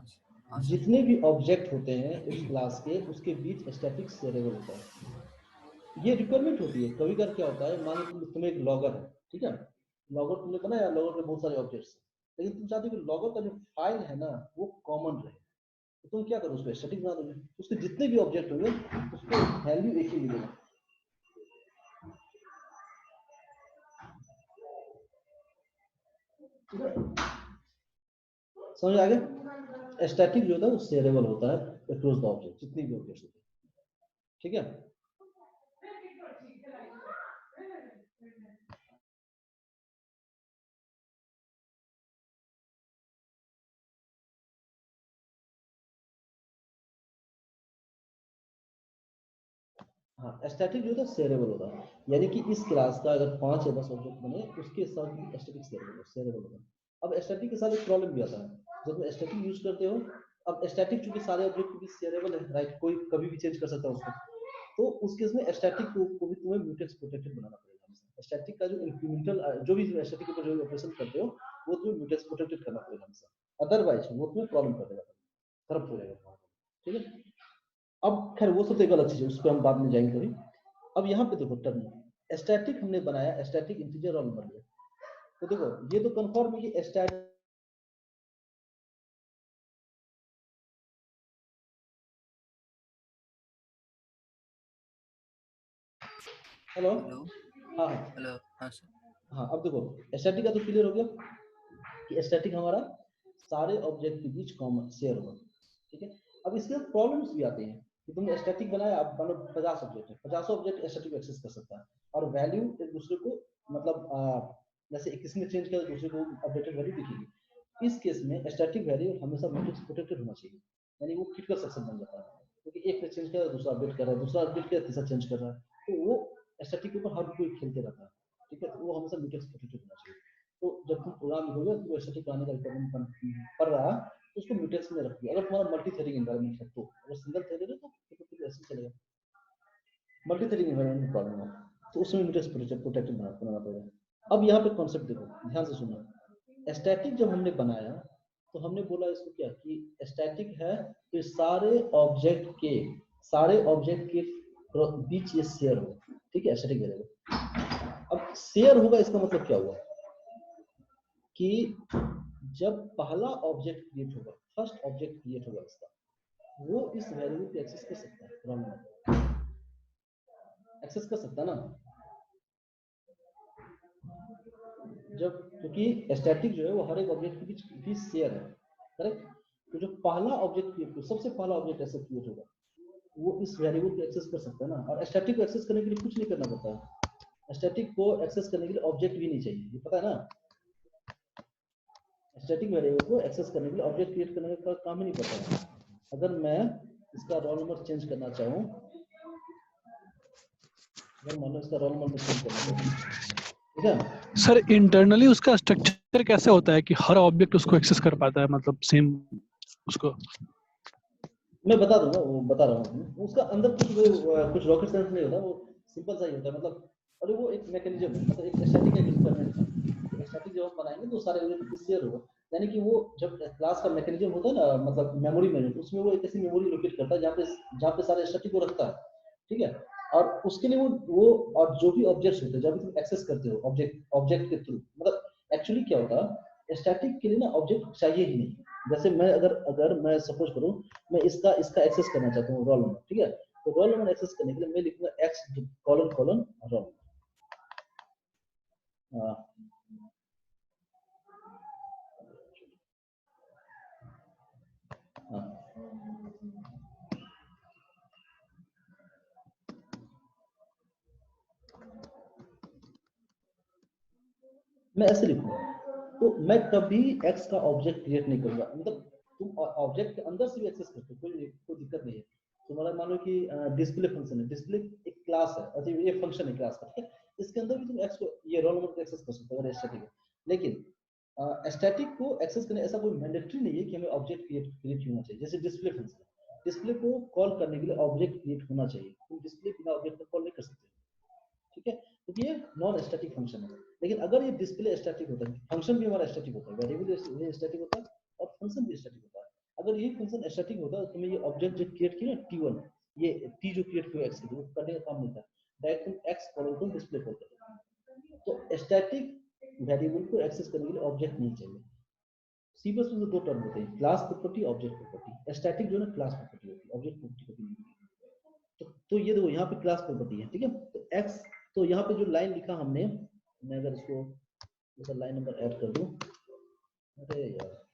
हाँ सर। जितने भी ऑब्जेक्ट होते हैं उस क्लास के, उसके बीच स्टैटिक वेरिएबल होता है। ये रिक्वायरमेंट होती है। कभी कभी क्या होता है, मान लो तुम्हें एक लॉगर है, ठीक है, लॉगर तुमने बनाया, लॉगर में बहुत सारे ऑब्जेक्ट्स हैं, लेकिन तुम चाहते हो कि लॉगर का जो फाइल है ना वो कॉमन रहे, तो तुम क्या करो, उसको स्टैटिक बना दोगे। उसके जितने भी ऑब्जेक्ट होंगे उसको वैल्यू एक ही मिलेगा। समझ आ गया? स्टैटिक जो होता है वो शेयरेबल होता है अक्रॉस द ऑब्जेक्ट, जितने भी ऑब्जेक्ट्स होते हैं, ठीक है। हाँ, स्टैटिक जो होता है शेयरेबल होता है, यानी कि इस क्लास का अगर 5 या 10 ऑब्जेक्ट बने उसके साथ भी स्टैटिक शेयरेबल होता है। अब स्टैटिक के साथ एक प्रॉब्लम भी आता है, जब तुम स्टैटिक यूज करते हो, अब स्टैटिक चूंकि सारे ऑब्जेक्ट के बीच शेयरेबल है, राइट, कोई कभी भी चेंज कर सकता है उसको, तो उस केस में स्टैटिक को भी तुम्हें म्यूटेक्स प्रोटेक्टेड बनाना पड़ेगा। स्टैटिक का जो इंक्रीमेंटल जो भी स्टैटिक के ऊपर जो ऑपरेशन करते हो वो तुम्हें म्यूटेक्स प्रोटेक्टेड करना पड़ेगा हमेशा, अदरवाइज वो तुम्हें प्रॉब्लम कर देगा, खराब हो जाएगा, ठीक है। अब खैर वो सब तो एक अलग चीज है, उस पर हम बाद में जाएंगे कभी। अब यहाँ पे देखो टर्म स्टैटिक हमने बनाया, स्टैटिक इंटीजर और नंबर लिया, तो देखो ये तो कंफर्म है कि स्टैटिक हेलो हेलो हाँ हेलो हाँ सर। हाँ, अब देखो स्टैटिक का तो क्लियर हो गया कि स्टैटिक हमारा सारे ऑब्जेक्ट के बीच कॉमन शेयर होगा, ठीक है। अब इसके प्रॉब्लम्स भी आते हैं कि तुमने स्टैटिक बनाया, अब मान लो 50 ऑब्जेक्ट है, 50 ऑब्जेक्ट स्टैटिक को एक्सेस कर सकता है और वैल्यू एक दूसरे को मतलब जैसे किसी ने चेंज किया तो दूसरे को अपडेटेड वैल्यू दिखेगी। इस केस में स्टैटिक वैल्यू हमेशा म्यूटेक्स प्रोटेक्टेड होना चाहिए, यानी वो क्रिटिकल सेक्शन बन जाता है, क्योंकि एक ने चेंज किया दूसरा अपडेट कर रहा है, दूसरा अपडेट किया तीसरा चेंज कर रहा है, तो वो स्टैटिक के ऊपर हर कोई खेलते रहता है, ठीक है। तो वो हमेशा म्यूटेक्स प्रोटेक्टेड होना चाहिए। तो जब तुम प्रोग्राम लिखोगे तो स्टैटिक आने का रिक्वायरमेंट पड़ रहा है तो उसको म्यूटेक्स में रखिए। अगर तुम्हारा मल्टी थ्रेडिंग एनवायरनमेंट है, तो अगर सिंगल थ्रेडेड है तो ऐसे चलेगा। मल्टी थ्रेडिंग एनवायरनमेंट में प्रॉब्लम है तो उसमें म्यूटेक्स प्रोटेक्टेड बनाना पड़ेगा। अब यहाँ पे कॉन्सेप्ट देखो, ध्यान से सुनो। स्टैटिक जब हमने बनाया तो हमने बोला इसको क्या कि स्टैटिक है तो सारे ऑब्जेक्ट के बीच ये शेयर हो, ठीक है, स्टैटिक वेरिएबल। अब शेयर होगा इसका मतलब क्या हुआ कि जब पहला ऑब्जेक्ट क्रिएट होगा, फर्स्ट ऑब्जेक्ट क्रिएट होगा इसका, वो इस वैल्यू को एक्सेस कर सकता है, रोल नंबर एक्सेस कर सकता है ना, जब क्योंकि स्टैटिक जो है वो हर एक ऑब्जेक्ट के बीच शेयर है, करेक्ट। तो जो पहला ऑब्जेक्ट क्रिएट, सबसे पहला ऑब्जेक्ट ऐसे क्रिएट होगा वो इस वेरिएबल को एक्सेस कर सकता है ना। और स्टैटिक को एक्सेस करने के लिए कुछ नहीं करना पड़ता है, स्टैटिक को एक्सेस करने के लिए ऑब्जेक्ट भी नहीं चाहिए, ये पता है ना। स्टैटिक वेरिएबल को एक्सेस करने के लिए ऑब्जेक्ट क्रिएट करने का काम ही नहीं पड़ता है। अगर मैं इसका रोल नंबर चेंज करना चाहूँ, अगर मान लो इसका रोल नंबर चेंज करना चाहूँ, ठीक है सर इंटरनली उसका स्ट्रक्चर कैसे होता है कि हर ऑब्जेक्ट उसको एक्सेस कर पाता है, मतलब सेम उसको? मैं बता दूंगा, वो बता रहा हूँ। उसका अंदर कुछ रॉकेट साइंस नहीं होता, वो सिंपल सा ही होता है, मतलब और वो एक मैकेनिज्म है, मतलब एक स्टैटिक का रिक्वायरमेंट है। स्टैटिक जब हम बनाएंगे तो सारे ऑब्जेक्ट शेयर होगा, यानी कि वो जब क्लास का मैकेनिज्म होता है ना, मतलब मेमोरी मैनेजमेंट, उसमें वो एक ऐसी मेमोरी लोकेट करता है जहाँ पे सारे स्टैटिक को रखता है, ठीक है। और उसके लिए वो और जो भी ऑब्जेक्ट्स होते हैं जब तुम एक्सेस करते हो ऑब्जेक्ट के थ्रू, मतलब एक्चुअली क्या होता है स्टैटिक के लिए ना ऑब्जेक्ट चाहिए ही नहीं। जैसे मैं अगर मैं सपोज करूं मैं इसका एक्सेस करना चाहता हूँ रोल नंबर, ठीक है, तो रोल नंबर एक्सेस करने के लिए मैं लिखूंगा एक्स कोलन कोलन रोल। मैं ऐसे लिखूंगा, तो मैं कभी एक्स का ऑब्जेक्ट क्रिएट नहीं करूंगा। मतलब तुम ऑब्जेक्ट के अंदर से भी एक्सेस करते हो, कोई दिक्कत नहीं है। तुम्हारा मान लो कि डिस्प्ले फंक्शन है, डिस्प्ले एक क्लास है, अच्छा ये फंक्शन है क्लास का, ठीक है, इसके अंदर भी तुम एक्स को ये रोल नंबर को एक्सेस कर सकते हो अगर स्टैटिक है। लेकिन स्टैटिक को एक्सेस करने ऐसा कोई मैंडेटरी नहीं है कि हमें ऑब्जेक्ट क्रिएट होना चाहिए। जैसे डिस्प्ले फंक्शन है, डिस्प्ले को कॉल करने के लिए ऑब्जेक्ट क्रिएट होना चाहिए, तुम डिस्प्ले बिना ऑब्जेक्ट को कॉल नहीं कर सकते, ठीक है, क्योंकि ये नॉन स्टैटिक फंक्शन है। लेकिन अगर ये डिस्प्ले स्टैटिक होता है, फंक्शन भी हमारा स्टैटिक होता है, वेरिएबल स्टैटिक होता है और फंक्शन भी स्टैटिक होता है। अगर ये फंक्शन स्टैटिक होता है तो तुम्हें ये ऑब्जेक्ट जो क्रिएट किया t1, ये t जो क्रिएट किया x के लिए, वो करने का काम नहीं था, डायरेक्ट तुम x कॉलम को डिस्प्ले कॉल करते। तो स्टैटिक वेरिएबल को एक्सेस करने के लिए ऑब्जेक्ट नहीं चाहिए। सी प्लस में दो टर्म होते हैं, class property, object property. Static जो है ना क्लास प्रॉपर्टी होती है, ऑब्जेक्ट प्रॉपर्टी होती है। तो ये देखो यहाँ पे क्लास प्रॉपर्टी है, ठीक है। तो x, तो यहाँ पे जो लाइन लिखा हमने, मैं अगर इसको जैसा लाइन नंबर ऐड कर दूं, अरे यार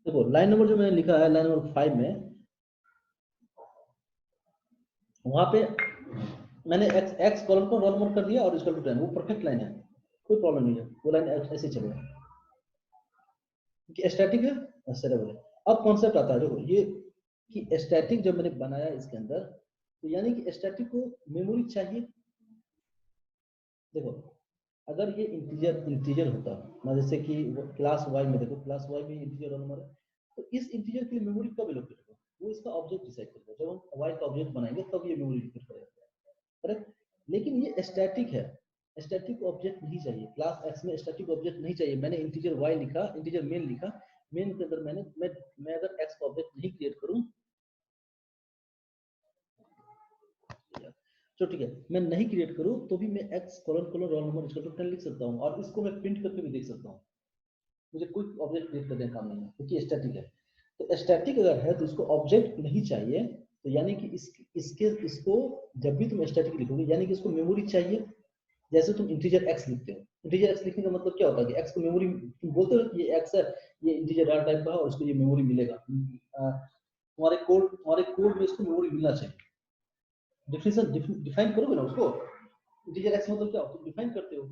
देखो लाइन नंबर जो मैंने लिखा है लाइन नंबर 5 में, वहां पे मैंने x कॉलम को रोल नंबर कर दिया और इक्वल टू 10, वो परफेक्ट लाइन है, कोई प्रॉब्लम नहीं है, वो लाइन ऐसे चलेगा कि स्टैटिक है, स्टेबल है। अब कॉन्सेप्ट आता है देखो ये कि स्टैटिक जब मैंने बनाया इसके अंदर, तो यानी कि स्टैटिक को मेमोरी चाहिए। देखो अगर ये इंटीजर होता ना, जैसे कि क्लास y में, देखो क्लास y में इंटीजर रोल नंबर है, तो इस इंटीजर के लिए मेमोरी कब एलोकेट होगा, वो इसका ऑब्जेक्ट डिसाइड करेगा। जब हम y का ऑब्जेक्ट बनाएंगे तब ये मेमोरी एलोकेट करेगा, करेक्ट। लेकिन ये स्टैटिक है, स्टैटिक ऑब्जेक्ट नहीं चाहिए, क्लास x में स्टैटिक ऑब्जेक्ट नहीं चाहिए। मैंने इंटीजर y लिखा, इंटीजर मेन लिखा, मेन के अंदर मैं अगर x का ऑब्जेक्ट नहीं क्रिएट करूं, तो ठीक है, मैं नहीं क्रिएट करूं तो भी मैं x colon colon roll number equal to 10 लिख सकता हूं, और इसको मैं प्रिंट करके भी देख सकता हूं। मुझे कोई ऑब्जेक्ट क्रिएट करने का काम नहीं है, क्योंकि स्टैटिक है। तो स्टैटिक अगर है तो इसको ऑब्जेक्ट नहीं चाहिए, तो यानी कि इसको जब भी तुम स्टैटिक लिखोगे यानी कि इसको मेमोरी चाहिए। जैसे तुम इंटीजर x लिखते हो, इंटीजर x लिखने का मतलब क्या होता है कि x को मेमोरी, तुम बोलते हो कि ये x है, ये इंटीजर डाटा टाइप का है और इसको ये मेमोरी मिलेगा। तुम्हारे कोड में इसको मेमोरी मिलना चाहिए। डिफिनेशन डिफाइन करोगे ना उसको, इंटीजर x मतलब क्या हो, तुम डिफाइन करते हो।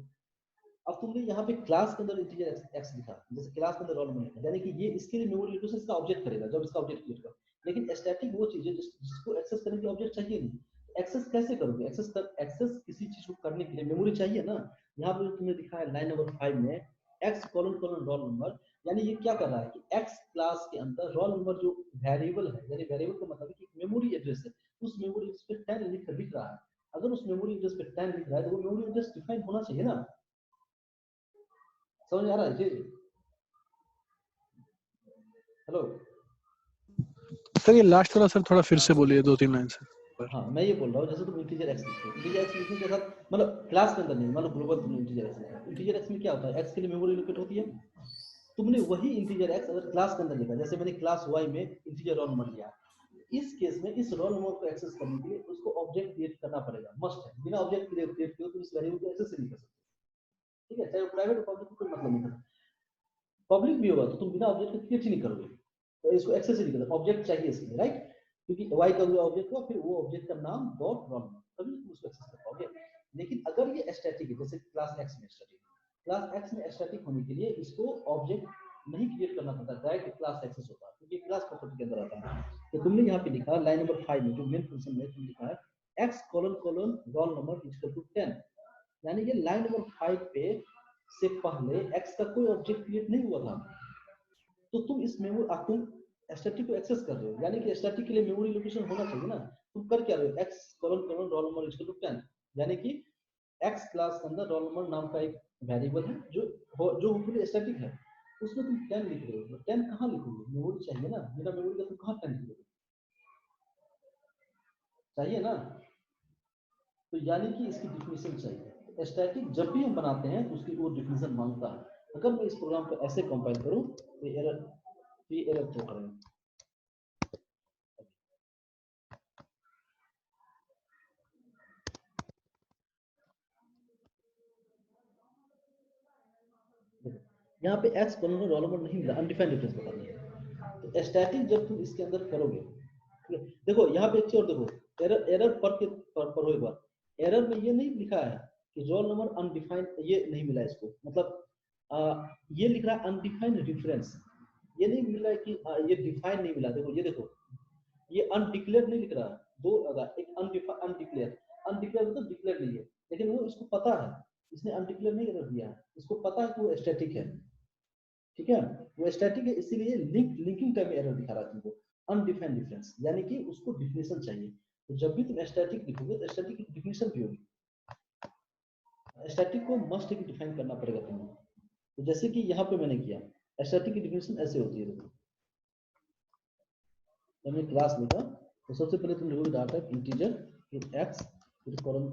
अब तुमने यहाँ पे क्लास के अंदर इंटीजर x लिखा, जैसे क्लास के अंदर रोल नंबर लिखा, यानी कि ये इसके लिए मेमोरी लोकेशन इसका ऑब्जेक्ट करेगा जब इसका ऑब्जेक्ट क्रिएट करो। लेकिन स्टैटिक वो चीज है जिसको एक्सेस करने के लिए ऑब्जेक्ट चाहिए नहीं। एक्सेस कैसे करोगे, एक्सेस किसी चीज को करने के लिए मेमोरी चाहिए ना। यहाँ पे तुमने दिखा है लाइन नंबर 5 में x colon colon roll number, यानी ये क्या कर रहा है कि x क्लास के अंदर रोल नंबर जो वेरिएबल है, यानी वेरिएबल का मतलब है कि मेमोरी एड्रेस है, उस मेमोरी एड्रेस पे 10 लिख रहा है। अगर उस मेमोरी एड्रेस पे 10 लिख रहा है तो वो मेमोरी एड्रेस डिफाइन होना चाहिए ना। समझ आ रहा है जी? हेलो सर ये लास्ट वाला सर थोड़ा फिर से बोलिए 2-3 लाइन से। हाँ मैं ये बोल रहा हूँ, जैसे तुम इंटीजर x लिखते हो, इंटीजर x लिखने के साथ मतलब क्लास के अंदर नहीं, मतलब ग्लोबल तुमने इंटीजर x लिखा, इंटीजर x में क्या होता है, x के लिए मेमोरी लोकेट होती है। तुमने वही इंटीजर x अगर क्लास के अंदर लिखा, जैसे मैंने क्लास y में इंटीजर रोल नंबर लिया, इस केस में इस रोल नंबर को एक्सेस करने के लिए उसको ऑब्जेक्ट क्रिएट करना पड़ेगा, मस्ट है। बिना ऑब्जेक्ट क्रिएट किए तो इस वेरिएबल को एक्सेस नहीं कर सकते, ठीक है, चाहे प्राइवेट हो पब्लिक कोई मतलब नहीं है। पब्लिक भी होगा तो तुम बिना ऑब्जेक्ट के क्रिएट ही नहीं करोगे, तो इसको एक्सेस ही नहीं करते, ऑब्जेक्ट चाहिए इसके लिए, राइट। क्योंकि y का ऑब्जेक्ट हुआ, फिर वो ऑब्जेक्ट का नाम डॉट रोल नंबर, तभी तुम उसको एक्सेस कर पाओगे। लेकिन अगर ये स्टैटिक है, जैसे क्लास x में स्टैटिक, क्लास x में स्टैटिक होने के लिए इसको ऑब्जेक्ट नहीं क्रिएट करना पड़ता, डायरेक्ट क्लास एक्सेस होता है, क्योंकि क्लास प्रॉपर्टी के अंदर आता है। तो तुमने यहाँ पे लिखा लाइन नंबर 5 में जो मेन फंक्शन में तुमने लिखा है x colon colon roll number equal to 10, यानी ये लाइन नंबर 5 पे से पहले x का कोई ऑब्जेक्ट क्रिएट नहीं हुआ था। तो तुम इस मेमोरी, तुम स्टैटिक को एक्सेस कर रहे हो, यानी कि स्टैटिक के लिए मेमोरी लोकेशन होना चाहिए ना। तुम कर क्या रहे हो, x colon colon roll number equal to 10, यानी कि x क्लास के अंदर रोल नंबर नाम का एक वेरिएबल है जो होपफुली स्टैटिक है, उसमें तुम 10 लिख रहे हो। 10 कहाँ लिखोगे, मेमोरी चाहिए ना, बिना मेमोरी का तुम कहाँ 10 लिखोगे, चाहिए ना। तो यानी कि इसकी डिफिनेशन चाहिए। स्टैटिक जब भी हम बनाते हैं तो उसकी वो डिफिनेशन मांगता है। अगर मैं इस प्रोग्राम को ऐसे कंपाइल करूं तो ये एरर थ्रो करेगा। यहाँ पे एक्स कॉलम रोल नंबर नहीं मिला, अनडिफाइंड डिफरेंस बता दिया। तो स्टैटिक जब तुम इसके अंदर करोगे, ठीक है, देखो यहाँ पे एक चीज और देखो, एरर पर हो एक बार, एरर में ये नहीं लिखा है कि रोल नंबर अनडिफाइंड, ये नहीं मिला इसको, मतलब ये लिख रहा है अनडिफाइंड डिफरेंस, ये नहीं मिला है कि ये डिफाइन नहीं मिला। देखो ये देखो, ये अनडिक्लेयर नहीं लिख रहा है, दो एक अनडिक्लेयर, अनडिक्लेयर मतलब डिक्लेयर नहीं है, लेकिन वो इसको पता है, इसने अनडिक्लेयर नहीं कर दिया है, इसको पता है कि वो स्टैटिक है, ठीक है, वो स्टैटिक है, इसीलिए लिंकिंग टाइम एरर दिखा रहा है तुमको, अनडिफाइंड डिफरेंस, यानी कि उसको डिफिनेशन चाहिए। तो जब भी तुम स्टैटिक लिखोगे तो स्टैटिक की डिफिनेशन भी होगी, स्टैटिक को मस्ट डिफाइन करना पड़ेगा तुम्हें। तो जैसे कि यहाँ पे मैंने किया, स्टैटिक की डिफिनेशन ऐसे होती है, देखो हमने क्लास लिखा तो सबसे पहले तुम लिखोगे डाटा इंटीजर, फिर एक्स, फिर कॉलम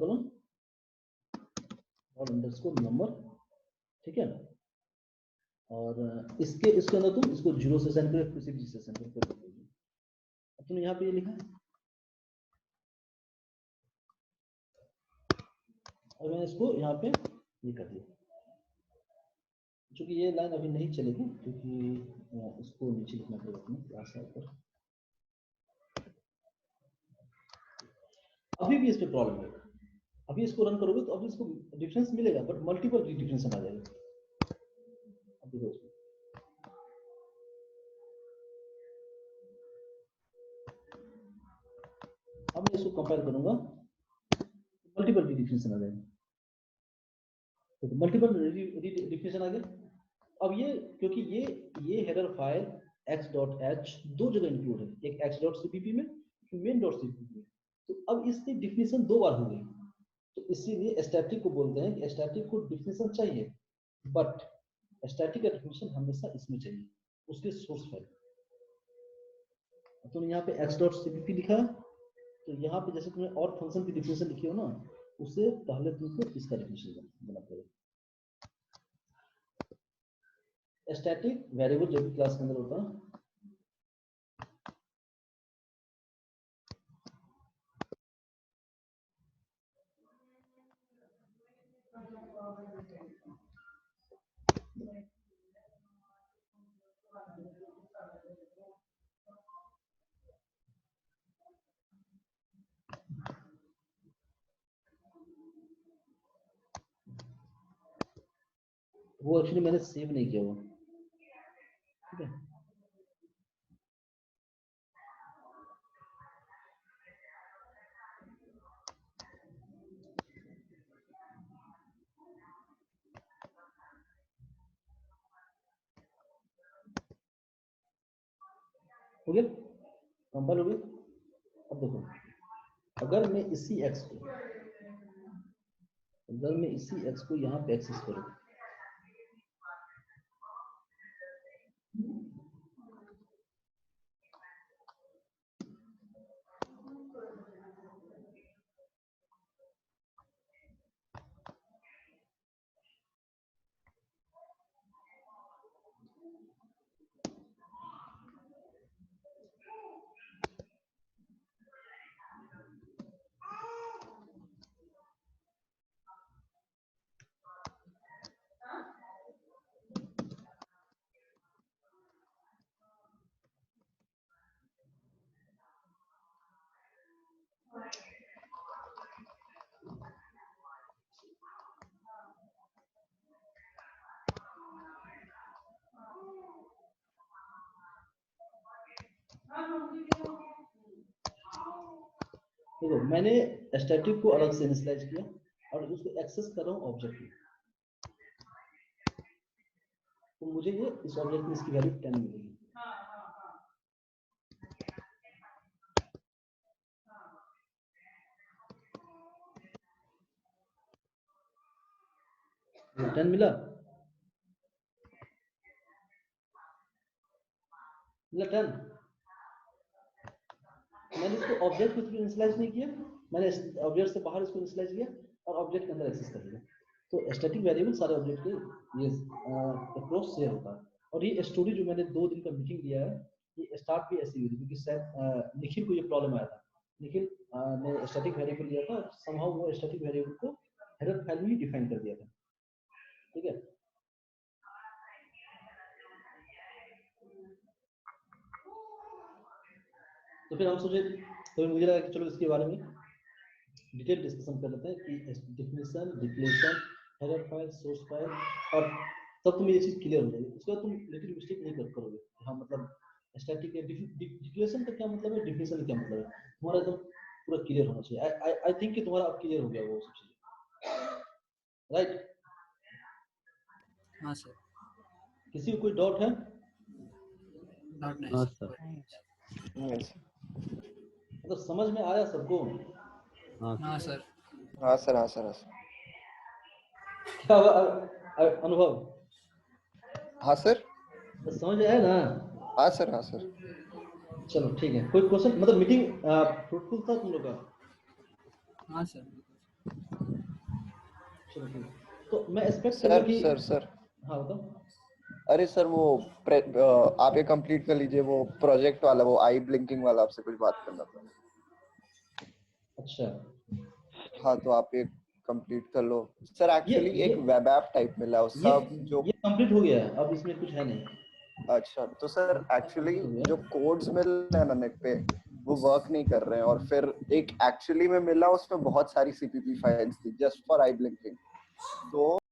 और अंडरस्कोर नंबर, ठीक है, और इसके अंदर तुम इसको 0 से सेंड करो, किसी भी से सेंड करो। अब तुमने यहाँ पे ये लिखा है और मैंने इसको यहाँ पे ये कर दिया, क्योंकि ये लाइन अभी नहीं चलेगी, क्योंकि इसको नीचे लिखना पड़ेगा अपने क्लास पर। अभी भी इस पे प्रॉब्लम है, अभी इसको रन करोगे तो अभी इसको डिफरेंस मिलेगा, बट मल्टीपल डिफरेंस आ जाएगा। अब देखो अब मैं इसको कंपेयर करूंगा, मल्टीपल डिफरेंस आ जाएगा, तो मल्टीपल डिफरेंस आ गया। अब ये क्योंकि ये हेडर फाइल x.h दो जगह इंक्लूड है, एक x.cpp में, main.cpp में, तो अब इसकी डिफिनेशन दो बार हो गई, तो इसीलिए स्टैटिक को बोलते हैं कि स्टैटिक को डिफिनेशन चाहिए, बट स्टैटिक का डिफिनेशन हमेशा इसमें चाहिए, उसके सोर्स फाइल। तो यहाँ पे x.cpp लिखा, तो यहाँ पे जैसे तुमने और फंक्शन की डिफिनेशन लिखी हो ना, उससे पहले तुमको इसका डिफिनेशन देना पड़ेगा। स्टैटिक वेरिएबल जो भी क्लास के अंदर होता है, वो एक्चुअली मैंने सेव नहीं किया हुआ, ठीक है। हो गया, कंपाइल हो गया। अब देखो, अगर मैं इसी x को यहाँ पे एक्सेस करूँ, देखो मैंने स्टैटिक को अलग से इनिशियलाइज किया और उसको एक्सेस कर रहा हूँ ऑब्जेक्ट में, तो मुझे ये इस ऑब्जेक्ट में इसकी वैल्यू 10 मिलेगी। ये 10 मिला 10। मैंने इसको ऑब्जेक्ट के थ्रू इनिशियलाइज नहीं किया, मैंने ऑब्जेक्ट से बाहर इसको इनिशियलाइज किया और ऑब्जेक्ट के अंदर एक्सेस कर दिया। तो स्टैटिक वेरिएबल सारे ऑब्जेक्ट के ये अप्रोच शेयर होता है। और ये स्टोरी जो मैंने 2 दिन का मीटिंग लिया है, ये स्टार्ट भी ऐसी हुई थी, क्योंकि शायद निखिल को ये प्रॉब्लम आया था। निखिल ने स्टैटिक वेरिएबल लिया था, समहाउ वो स्टैटिक वेरिएबल को हेडर फाइल में ही डिफाइन कर दिया था। ठीक है, तो फिर हम सोचे, तो मुझे लगा कि चलो इसके बारे में डिटेल डिस्कशन कर लेते हैं कि definition, declaration, header file, source file, और तब तुम्हें ये चीज क्लियर हो जाएगी। उसके बाद तुम लिटिल मिस्टेक नहीं करोगे। हाँ, मतलब स्टैटिक के डिक्लेरेशन का क्या मतलब है, डेफिनेशन का क्या मतलब है, तुम्हारा एकदम पूरा क्लियर होना चाहिए। आई थिंक कि तुम्हारा अब क्लियर हो गया वो सब चीजें, राइट? हाँ सर। किसी को कोई डाउट है? डाउट नहीं हाँ सर। Yes. मतलब समझ में आया सबको? हाँ सर। हाँ सर, हाँ सर, हाँ सर। क्या अनुभव? हाँ सर, तो समझ में आया ना? हाँ सर, हाँ सर। चलो ठीक है, कोई क्वेश्चन? मतलब मीटिंग फ्रूटफुल था तुम लोग का? हाँ सर। चलो ठीक है, तो मैं एक्सपेक्ट सर, करूँ कि सर। हाँ बताओ। अरे सर, वो आप ये कंप्लीट कर लीजिए, वो प्रोजेक्ट वाला, वो आई ब्लिंकिंग वाला, आपसे कुछ बात करना था। अच्छा, हाँ, तो आप ये कंप्लीट कर लो सर। एक्चुअली ये एक वेब ऐप टाइप मिला उसका, जो ये कंप्लीट हो गया है, अब इसमें कुछ है नहीं। अच्छा, तो सर एक्चुअली हो गया। जो कोड्स मिल रहे हैं ना नेट पे, वो वर्क नहीं कर रहे हैं। और फिर एक एक्चुअली में मिला, उसमें बहुत सारी सीपीपी फाइल्स थी जस्ट फॉर आई ब्लिंकिंग। तो